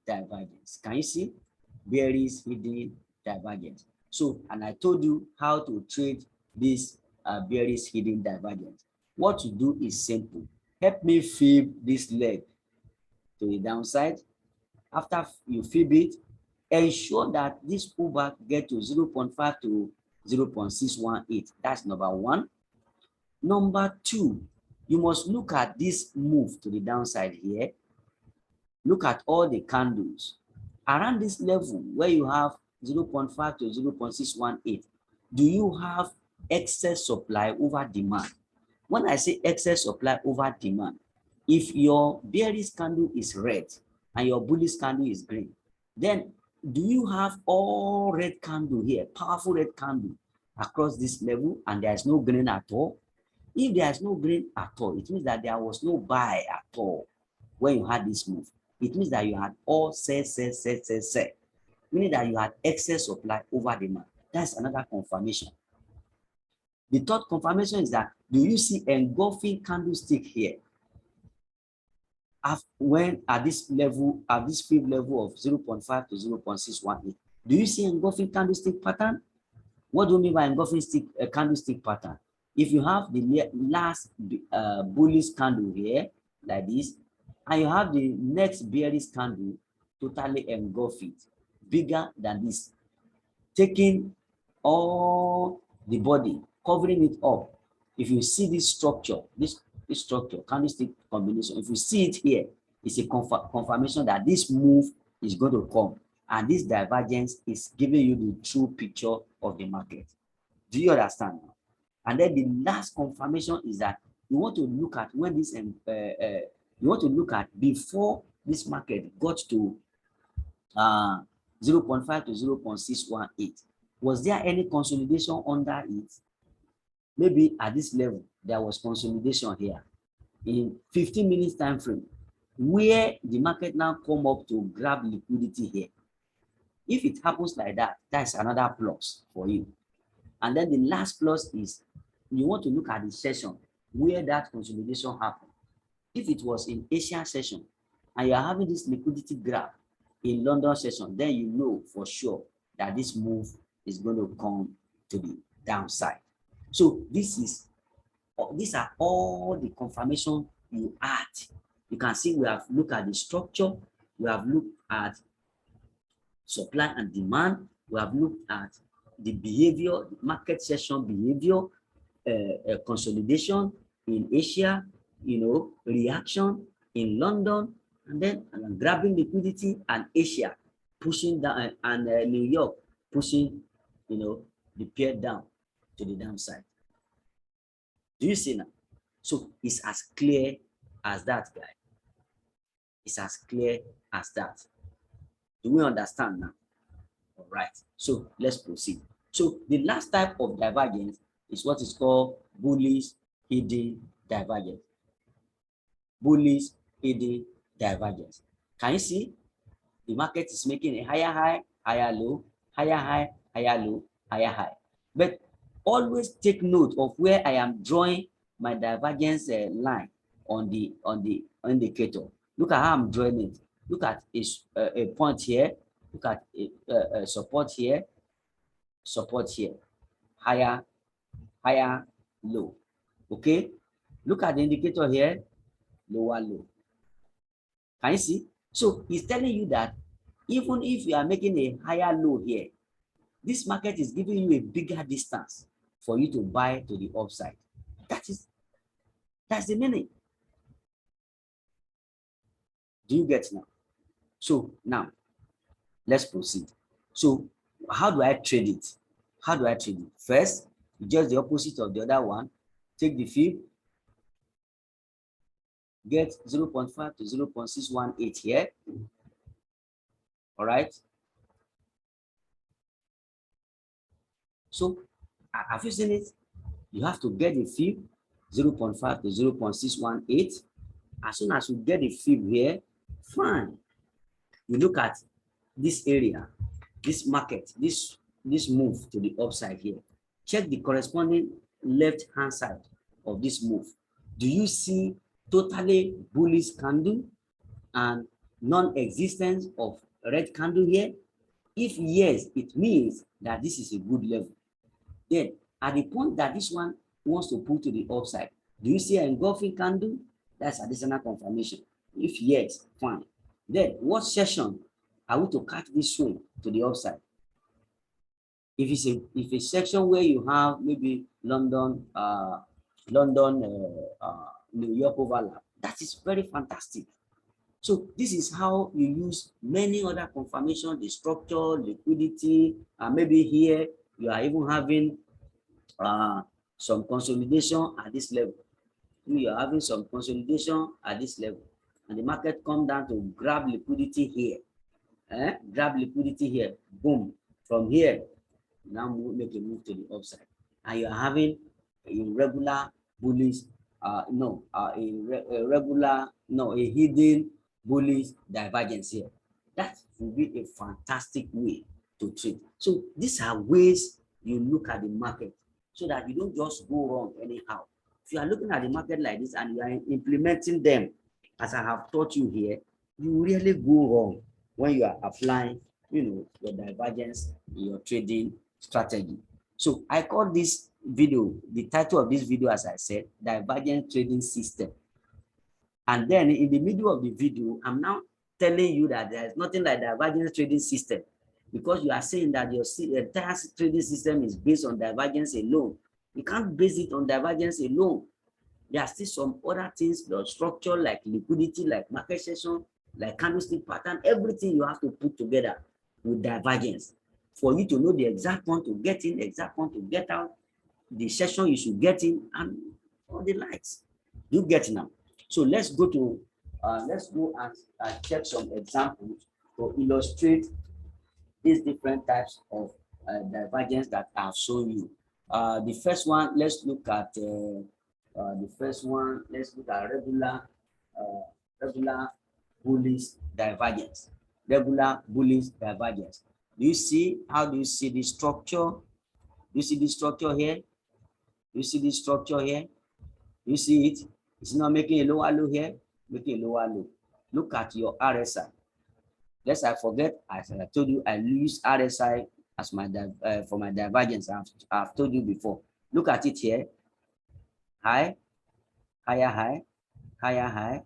divergence. Can you see? Bearish hidden divergence. So, and I told you how to trade this bearish hidden divergence. what to do is simple. Help me fib this leg to the downside. After you fib it, ensure that this pullback get to 0.5 to 0.618. That's number one. Number two, you must look at this move to the downside here. Look at all the candles around this level where you have 0.5 to 0.618. Do you have excess supply over demand? When I say excess supply over demand, if your bearish candle is red and your bullish candle is green, then do you have all red candle here, powerful red candle across this level, and there is no green at all? If there is no green at all, it means that there was no buy at all when you had this move. It means that you had all sell, meaning that you had excess supply over demand. That's another confirmation. The third confirmation is that, do you see engulfing candlestick here? When at this level, at this fib level of 0.5 to 0.618, do you see engulfing candlestick pattern? What do you mean by engulfing candlestick pattern? If you have the last bullish candle here, like this, and you have the next bearish candle totally engulf it, bigger than this, taking all the body, covering it up. If you see this structure, this structure, candlestick combination, if you see it here, it's a confirmation that this move is going to come, and this divergence is giving you the true picture of the market. Do you understand? And then the last confirmation is that you want to look at when this you want to look at before this market got to 0.5 to 0.618. Was there any consolidation under it? Maybe at this level there was consolidation here in 15 minutes time frame, where the market now come up to grab liquidity here. If it happens like that, that's another plus for you. And then the last plus is you want to look at the session where that consolidation happened. If it was in Asia session and you are having this liquidity grab in London session, then you know for sure that this move is going to come to the downside. So these are all the confirmation you add. You can see we have looked at the structure, we have looked at supply and demand, we have looked at the behavior, market session behavior, consolidation in Asia, reaction in London, and then grabbing liquidity, and Asia pushing down, and New York pushing, the pair down to the downside. Do you see now? So it's as clear as that, guy. It's as clear as that. Do we understand now? All right. So let's proceed. So the last type of divergence is what is called bullish hidden divergence. Bullish hidden divergence. Can you see? The market is making a higher high, higher low, higher high, higher low, higher high. But always take note of where I am drawing my divergence line on the indicator. Look at how I'm drawing it. Look at a point here. Look at a support here, higher, higher, low. Okay. Look at the indicator here, lower, low. Can you see? So it's telling you that even if you are making a higher low here, this market is giving you a bigger distance for you to buy to the upside. That's the meaning. Do you get now? So now let's proceed. So how do I trade it? How do I trade it? First, just the opposite of the other one. Take the fib, get 0.5 to 0.618 here. All right. So have you seen it? You have to get the fib 0.5 to 0.618. As soon as you get the fib here, fine. You look at this area, this market, this move to the upside here. Check the corresponding left hand side of this move. Do you see totally bullish candle and non-existence of red candle here? If yes, it means that this is a good level. Then at the point that this one wants to pull to the upside, Do you see an engulfing candle? That's additional confirmation. If yes, fine. Then what session are we to catch this swing to the upside? If a section where you have maybe London, New York overlap, that is very fantastic. So this is how you use many other confirmation, the structure, liquidity, and maybe here you are even having some consolidation at this level. You are having some consolidation at this level, and the market come down to grab liquidity here. Grab liquidity here, boom. From here, now make a move to the upside, and you are having a regular bullish, a hidden bullish divergence here. That will be a fantastic way to trade. So these are ways you look at the market so that you don't just go wrong anyhow. If you are looking at the market like this and you are implementing them as I have taught you here, you really go wrong when you are applying, your divergence in your trading strategy. So I call this video, the title of this video, as I said, Divergence Trading System. And then in the middle of the video, I'm now telling you that there's nothing like divergence trading system, because you are saying that your entire trading system is based on divergence alone. You can't base it on divergence alone. There are still some other things, the structure, like liquidity, like market session, like candlestick pattern, everything you have to put together with divergence for you to know the exact point to get in, exact point to get out, the session you should get in, and all the lights. You get now. So let's go and check some examples to illustrate these different types of divergence that I've shown you. The first one, let's look at regular bullish divergence. Regular bullish divergence. Do you see? How do you see the structure? Do you see the structure here? Do you see the structure here? You see it? It's not making a lower low here, making a lower low. Look at your RSI. Lest I forget, as I told you, I use RSI as my for my divergence. I've told you before. Look at it here. High, higher high, higher high,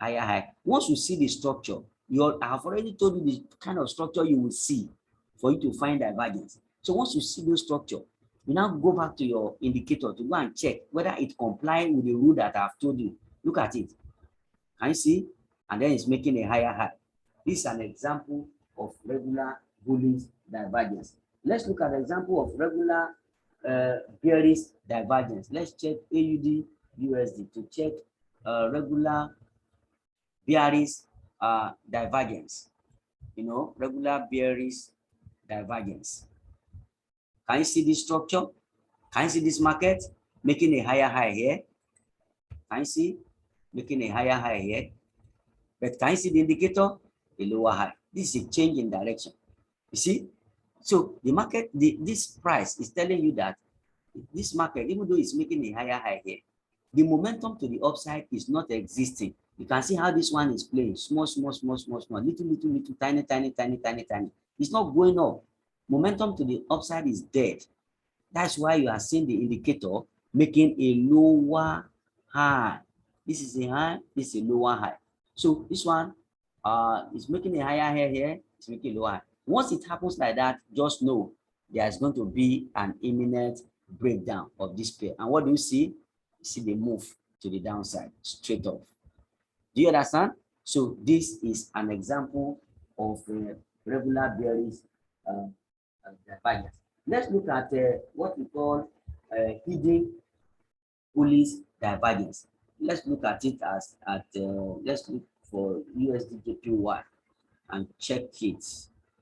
higher high. Once you see the structure, I've already told you the kind of structure you will see for you to find divergence. So once you see the structure, you now go back to your indicator to go and check whether it complies with the rule that I've told you. Look at it. Can you see? And then it's making a higher high. This is an example of regular bullish divergence. Let's look at an example of regular bearish divergence. Let's check AUD USD to check regular bearish divergence. Regular bearish divergence. Can you see this structure? Can you see this market making a higher high here? Can you see making a higher high here? But can you see the indicator? A lower high. This is a change in direction. You see? So the market, this price is telling you that this market, even though it's making a higher high here, the momentum to the upside is not existing. You can see how this one is playing. Small, little, tiny. It's not going up. Momentum to the upside is dead. That's why you are seeing the indicator making a lower high. This is a high, this is a lower high. So this one is making a higher high here, it's making a lower high. Once it happens like that, just know there's going to be an imminent breakdown of this pair. And what do you see? You see the move to the downside, straight off. Do you understand? So this is an example of regular bearish divergence. Let's look at what we call hidden bullish divergence. Let's look at it as let's look for USD/JPY and check it.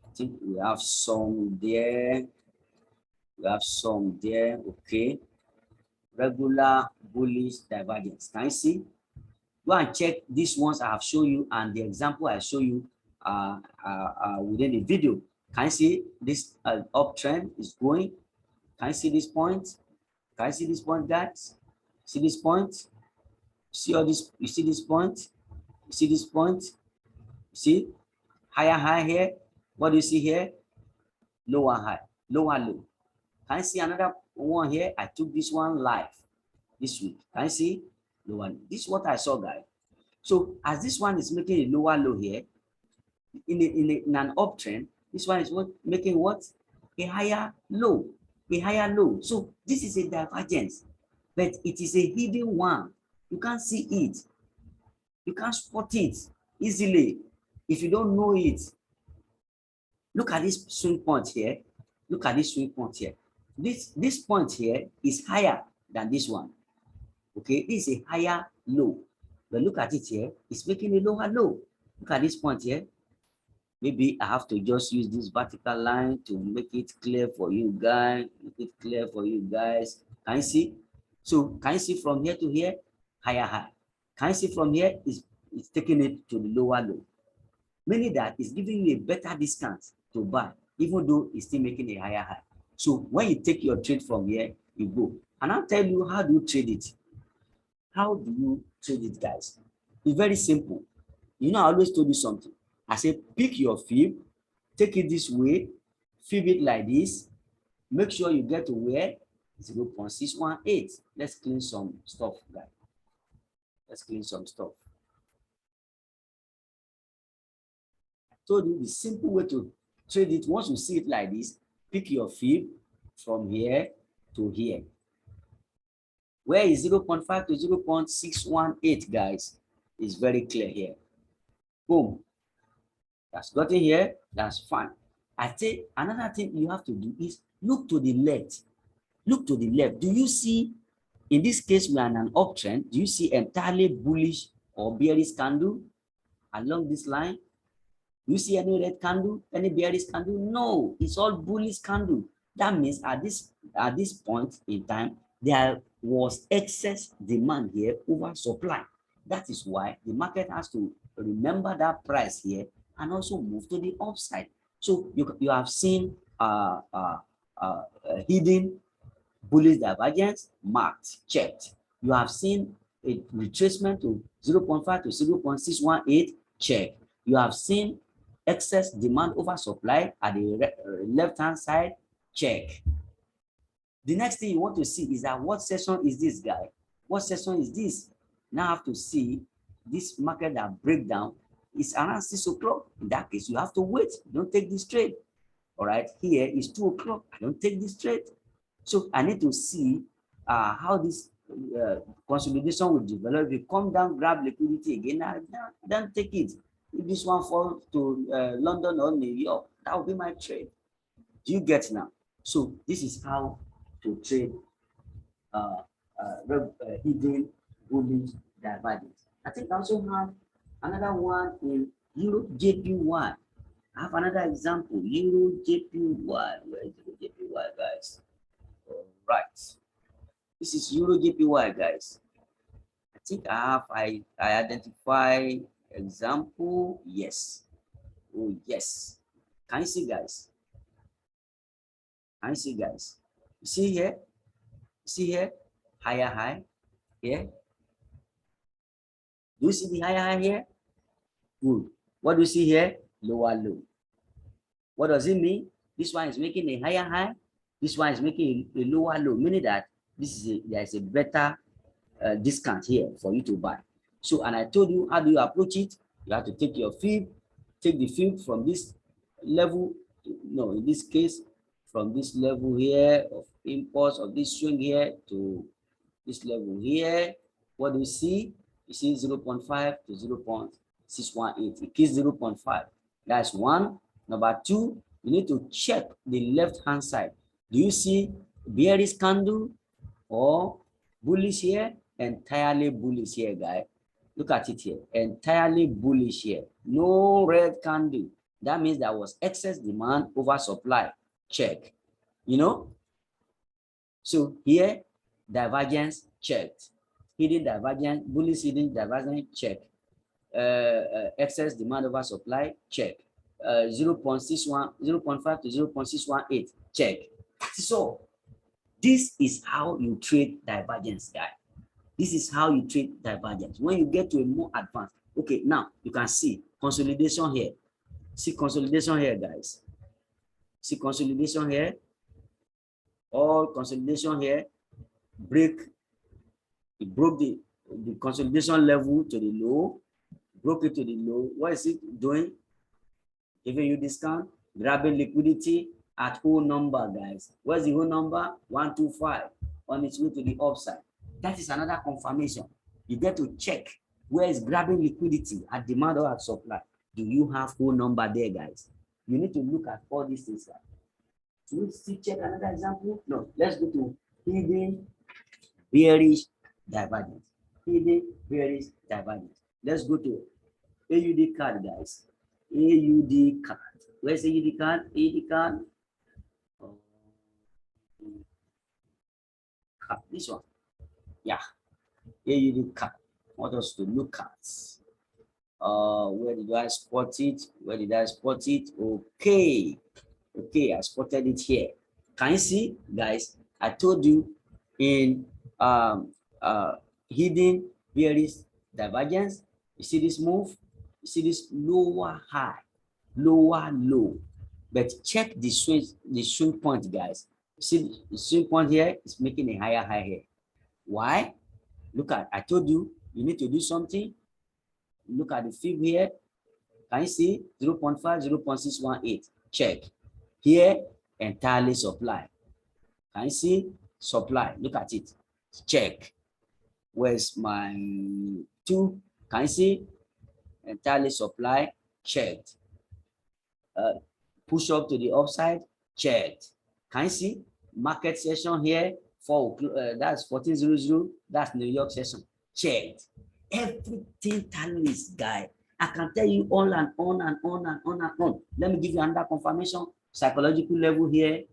I think we have some there. Okay. Regular bullish divergence. Can you see? Go and check these ones I have shown you and the example I show you within the video. Can you see this uptrend is going? Can you see this point? Can you see this point, guys? See this point? See all this? You see this point? You see this point? See higher high here. What do you see here? Lower high, lower low. Can you see another one here? I took this one live this week. Can you see? lower low. This is what I saw, guys. So as this one is making a lower low here, in an uptrend, this one is what making what? A higher low, a higher low. So this is a divergence, but it is a hidden one. You can't see it. You can't spot it easily if you don't know it. Look at this swing point here. Look at this swing point here. This point here is higher than this one. Okay, this is a higher low. But look at it here. It's making a lower low. Look at this point here. Maybe I have to just use this vertical line to make it clear for you guys. Make it clear for you guys. Can you see? So can you see from here to here? Higher high. Can you see from here? It's taking it to the lower low. Meaning that it's giving you a better discount to buy, even though it's still making a higher high. So when you take your trade from here, you go. And I'll tell you how do you trade it. How do you trade it, guys? It's very simple. You know, I always told you something. I say, pick your fib, take it this way, fib it like this. Make sure you get to where 0.618. Let's clean some stuff, guys. Let's clean some stuff. I told you the simple way to trade it. Once you see it like this, pick your fib from here to here. Where is 0.5 to 0.618, guys? Is very clear here. Boom. That's gotten here. That's fine. I say another thing you have to do is look to the left. Look to the left. Do you see, in this case, we are in an uptrend. Do you see entirely bullish or bearish candle along this line? Do you see any red candle, any bearish candle? No, it's all bullish candle. That means at this point in time, there was excess demand here over supply. That is why the market has to remember that price here and also move to the upside. So you have seen hidden bullish divergence marked, checked. You have seen a retracement to 0.5 to 0.618, check. You have seen excess demand over supply at the left-hand side, check. The next thing you want to see is that what session is this, guy? What session is this? Now I have to see this market that breakdown is around 6 o'clock. In that case, you have to wait. Don't take this trade. All right, here is 2 o'clock. I don't take this trade. So I need to see how this consolidation will develop. If you come down, grab liquidity again, then take it. If this one falls to London or New York, that will be my trade. Do you get now? So this is how to trade hidden bullish divergence. I think I also have another one in Euro JPY. I have another example, Euro JPY. Where is Euro JPY, guys? All right. This is Euro JPY, guys. I think I identify example. Yes. Oh, yes. Can you see, guys? Can you see, guys? You see here? See here? Higher high here. Do you see the higher high here? Good. What do you see here? Lower low. What does it mean? This one is making a higher high. This one is making a lower low, meaning that there is a better discount here for you to buy. So, and I told you, how do you approach it? You have to take your fib, take the fib from this level, no, in this case, from this level here of impulse of this swing here to this level here. What do you see? You see 0.5 to 0.618. It is 0.5. That's one. Number two, you need to check the left-hand side. Do you see bearish candle or bullish here? Entirely bullish here, guys. Look at it here. Entirely bullish here. No red candle. That means there was excess demand over supply. Check. You know? So here, divergence checked. Hidden divergence, bullish hidden divergence, check. Excess demand over supply, check. 0.5 to 0.618, check. So this is how you trade divergence, guys. This is how you trade divergence. When you get to a more advanced, okay, now you can see consolidation here. See consolidation here, guys. See consolidation here. All consolidation here. It broke the the consolidation level to the low, broke it to the low. What is it doing? Giving you discount, grabbing liquidity at whole number, guys. What's the whole number? 125 on its way to the upside. That is another confirmation. You get to check where is grabbing liquidity at demand or at supply. Do you have whole number there, guys? You need to look at all these things. So let's see, check another example. No, let's go to hidden bearish divergence. Hidden bearish divergence. Let's go to AUD card, guys. AUD card. Where's the AUD card? AUD card. Oh, this one. Yeah. AUD card. What else to look at? Where did I spot it? Where did I spot it? Okay. Okay, I spotted it here. Can you see, guys? I told you in hidden bearish divergence. You see this move? You see this lower high, lower low. But check the swing point, guys. You see the swing point here is making a higher high here. Why? Look at, I told you, you need to do something. Look at the fib here. Can you see 0.5, 0.618? Check. Here, entirely supply. Can you see? Supply. Look at it. Check. Where's my 2? Can you see? Entirely supply. Checked. Push up to the upside. Checked. Can you see? Market session here. That's 1400. That's New York session. Checked. Everything tallies, guy. I can tell you on and on and on and on and on. Let me give you another confirmation. Psychological level here,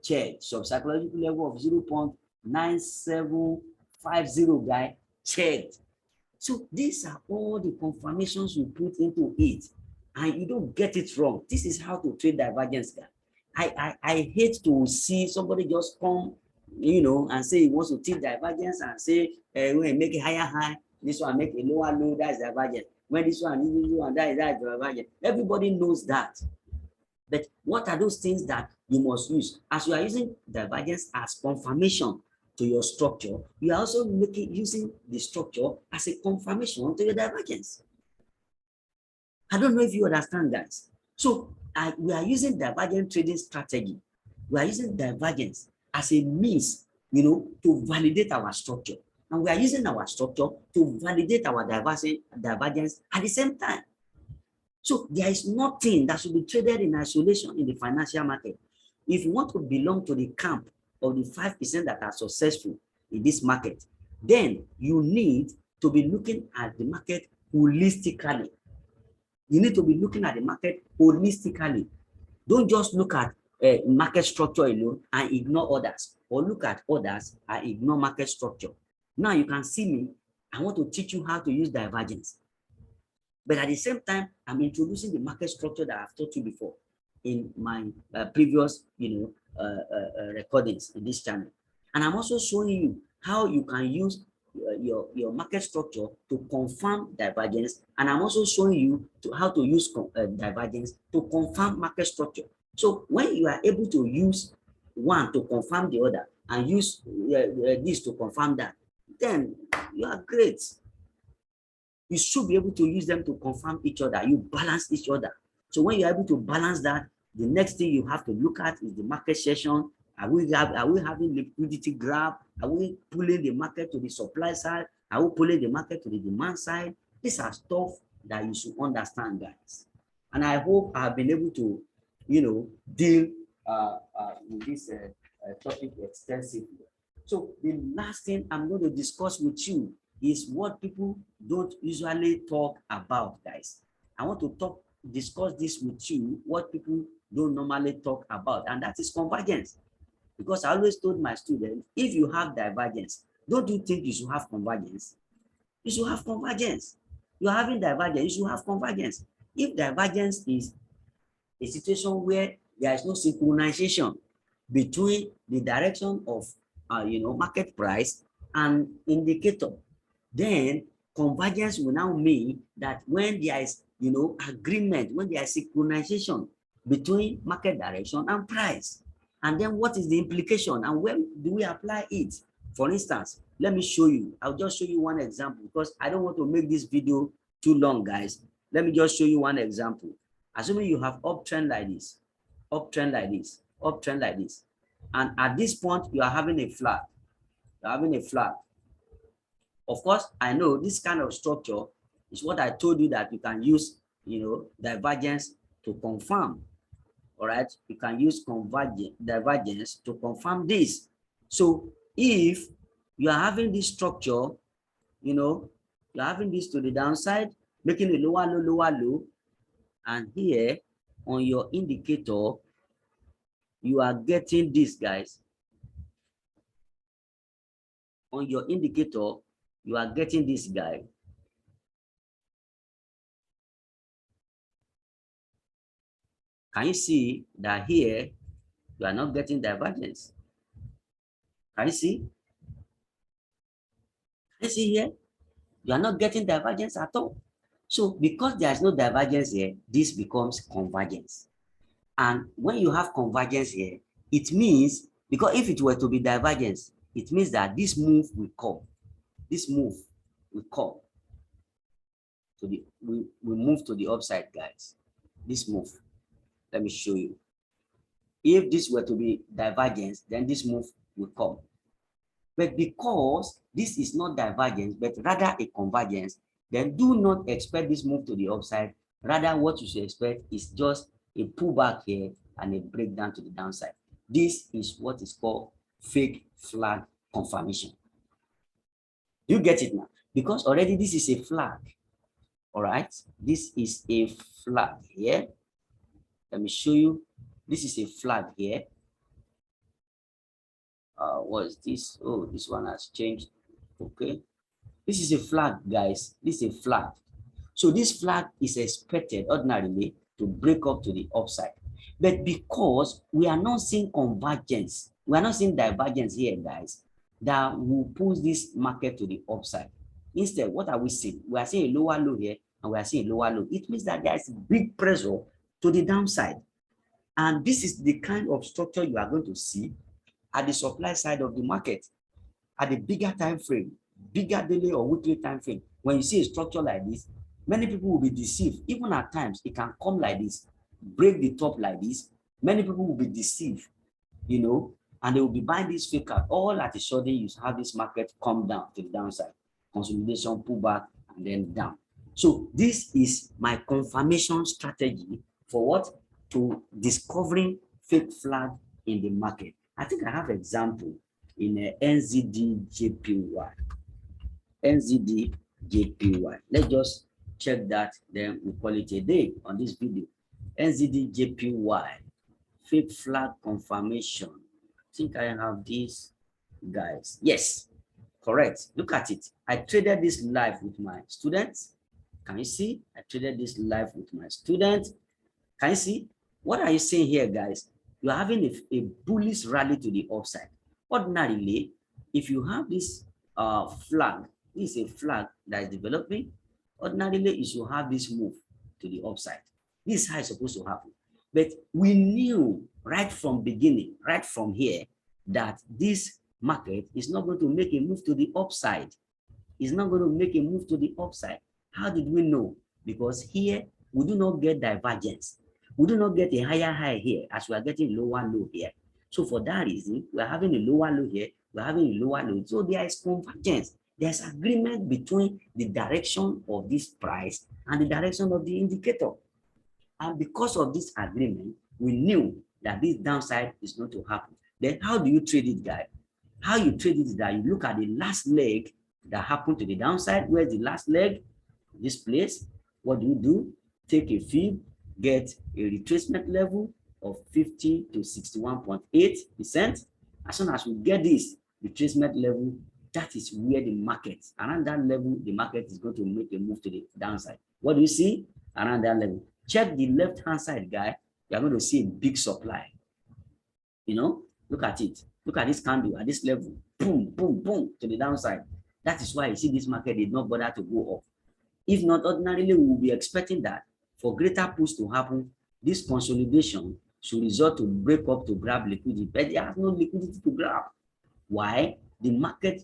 check. So psychological level of 0.9750, guy, checked. So these are all the confirmations you put into it, and you don't get it wrong. This is how to trade divergence, guy. I hate to see somebody just come, you know, and say he wants to trade divergence and say, when you make a higher high, this one make a lower low, that's divergence. When this one is that divergence. Everybody knows that. But what are those things that you must use? As you are using divergence as confirmation to your structure, you are also using the structure as a confirmation to your divergence. I don't know if you understand, guys. So we are using divergent trading strategy. We are using divergence as a means, you know, to validate our structure. And we are using our structure to validate our divergence at the same time. So there is nothing that should be traded in isolation in the financial market. If you want to belong to the camp of the 5% that are successful in this market, then you need to be looking at the market holistically. You need to be looking at the market holistically. Don't just look at market structure alone and ignore others, or look at others and ignore market structure. Now you can see me. I want to teach you how to use divergence. But at the same time, I'm introducing the market structure that I've taught you before in my previous, recordings in this channel. And I'm also showing you how you can use your market structure to confirm divergence. And I'm also showing you how to use divergence to confirm market structure. So when you are able to use one to confirm the other and use this to confirm that, then you are great. You should be able to use them to confirm each other. You balance each other. So when you're able to balance that, the next thing you have to look at is the market session. Are we having liquidity grab? Are we pulling the market to the supply side? Are we pulling the market to the demand side? These are stuff that you should understand, guys. And I hope I've been able to, deal with this topic extensively. So the last thing I'm going to discuss with you is what people don't usually talk about, guys. I want to discuss this with you, what people don't normally talk about, and that is convergence. Because I always told my students, if you have divergence, don't you think you should have convergence? You should have convergence. You are having divergence, you should have convergence. If divergence is a situation where there is no synchronization between the direction of market price and indicator, then convergence will now mean that when there is agreement, when there is synchronization between market direction and price, and then what is the implication and when do we apply it? For instance, let me show you. I'll just show you one example because I don't want to make this video too long, guys. Let me just show you one example. Assuming you have uptrend like this, uptrend like this, uptrend like this, and at this point you are having a flag. You're having a flag. Of course, I know this kind of structure is what I told you that you can use, divergence to confirm. All right, you can use divergence to confirm this. So if you are having this structure, you're having this to the downside, making a lower low, lower low, and here on your indicator, you are getting this, guys. On your indicator, you are getting this guy. Can you see that here you are not getting divergence? Can you see? Can you see here? You are not getting divergence at all. So because there is no divergence here, this becomes convergence. And when you have convergence here, it means, because if it were to be divergence, it means that this move will come. This move will come to the, we move to the upside, guys. This move. Let me show you. If this were to be divergence, then this move will come. But because this is not divergence, but rather a convergence, then do not expect this move to the upside. Rather, what you should expect is just a pullback here and a breakdown to the downside. This is what is called fake flag confirmation. You get it now? Because already this is a flag. All right, this is a flag here. Let me show you. This is a flag here. What is this? Oh, this one has changed. Okay, this is a flag, guys. This is a flag. So this flag is expected ordinarily to break up to the upside. But because we are not seeing convergence, we are not seeing divergence here, guys, that will push this market to the upside. Instead, what are we seeing? We are seeing a lower low here, and we are seeing a lower low. It means that there is big pressure to the downside. And this is the kind of structure you are going to see at the supply side of the market, at the bigger time frame, bigger daily or weekly time frame. When you see a structure like this, many people will be deceived. Even at times, it can come like this, break the top like this. Many people will be deceived, and they will be buying this fake out. All at a sudden, you have this market come down to the downside, consolidation, pullback, and then down. So this is my confirmation strategy for what? To discovering fake flag in the market. I think I have example in NZD-JPY. NZD-JPY. Let's just check that, then we'll call it a day on this video. NZD-JPY, fake flag confirmation. I think I have this, guys. Yes, correct. Look at it. I traded this live with my students. Can you see? I traded this live with my students. Can you see? What are you saying here, guys? You are having a bullish rally to the upside. Ordinarily, if you have this flag, this is a flag that is developing. Ordinarily, you should have this move to the upside. This is how it's supposed to happen. But we knew right from beginning, right from here, that this market is not going to make a move to the upside. It's not going to make a move to the upside. How did we know? Because here, we do not get divergence. We do not get a higher high here as we are getting lower low here. So for that reason, we are having a lower low here, we are having a lower low. So there is convergence. There's agreement between the direction of this price and the direction of the indicator. And because of this agreement, we knew that this downside is not to happen. Then how do you trade it, guys? How you trade it is that you look at the last leg that happened to the downside. Where's the last leg? This place. What do? Take a fib, get a retracement level of 50 to 61.8%. As soon as we get this retracement level, that is where the market, around that level, the market is going to make a move to the downside. What do you see? Around that level. Check the left-hand side, guy. You're going to see a big supply. Look at it. Look at this candle at this level. Boom, boom, boom to the downside. That is why you see this market did not bother to go up. If not, ordinarily, we will be expecting that for greater push to happen, this consolidation should result to break up to grab liquidity, but there is no liquidity to grab. Why? the market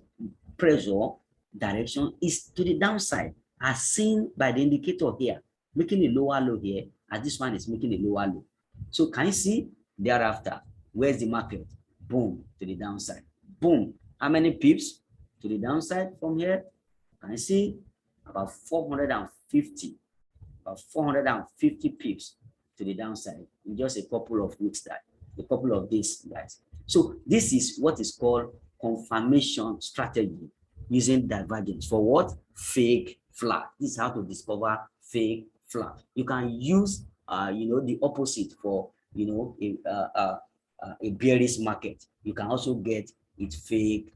pressure direction is to the downside, as seen by the indicator here, making a lower low here, as this one is making a lower low. So can you see thereafter, where's the market? Boom, to the downside. Boom. How many pips to the downside from here? Can you see? About 450, about 450 pips to the downside in just a couple of weeks, that a couple of days, guys. So this is what is called confirmation strategy using divergence for what? Fake flag. This is how to discover fake flag. You can use the opposite for a bearish market. You can also get it fake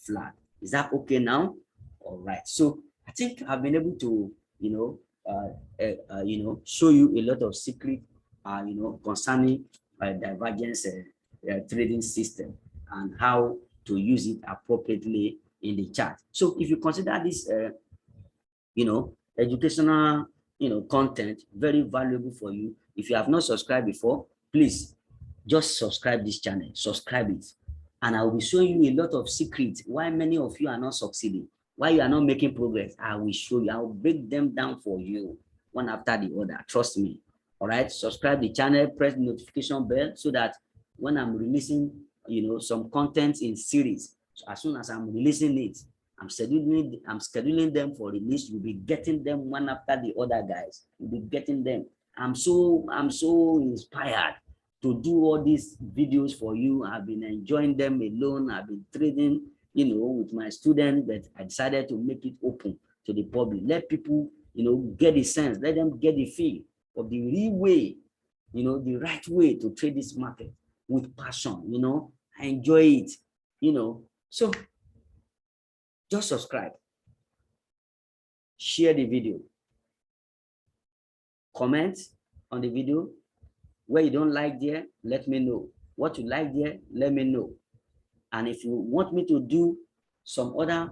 flag. Is that okay now? All right. So I think I've been able to show you a lot of secret concerning divergence trading system and how to use it appropriately in the chart. So if you consider this educational content very valuable for you, if you have not subscribed before, please just subscribe this channel, subscribe it, and I will be showing you a lot of secrets why many of you are not succeeding, why you are not making progress. I will show you, I will break them down for you one after the other. Trust me. All right, subscribe the channel, press the notification bell so that when I'm releasing some content in series, so as soon as I'm releasing it, I'm scheduling them for release. You'll be getting them one after the other, guys. You'll be getting them. I'm so inspired to do all these videos for you. I've been enjoying them alone. I've been trading, with my students, but I decided to make it open to the public. Let people, get the sense. Let them get the feel of the real way, the right way to trade this market with passion. I enjoy it, So just subscribe, share the video, comment on the video. Where you don't like there, let me know. What you like there, let me know. And if you want me to do some other,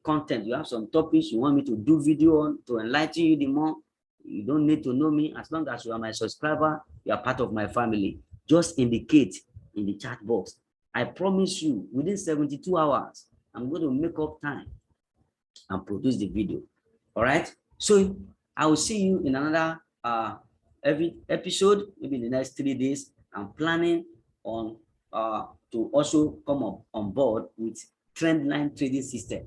content, you have some topics you want me to do video on to enlighten you the more, you don't need to know me. As long as you are my subscriber, you are part of my family. Just indicate in the chat box. I promise you, within 72 hours, I'm going to make up time and produce the video. All right. So I will see you in another every episode, maybe in the next 3 days. I'm planning on to also come up on board with trendline trading system.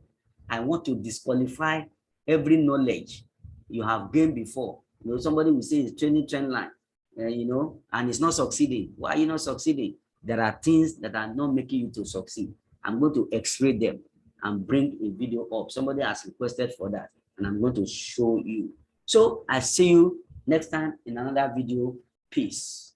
I want to disqualify every knowledge you have gained before. Somebody will say it's training trendline, and it's not succeeding. Why are you not succeeding? There are things that are not making you to succeed. I'm going to x-ray them and bring a video up. Somebody has requested for that, and I'm going to show you. So I see you next time in another video. Peace.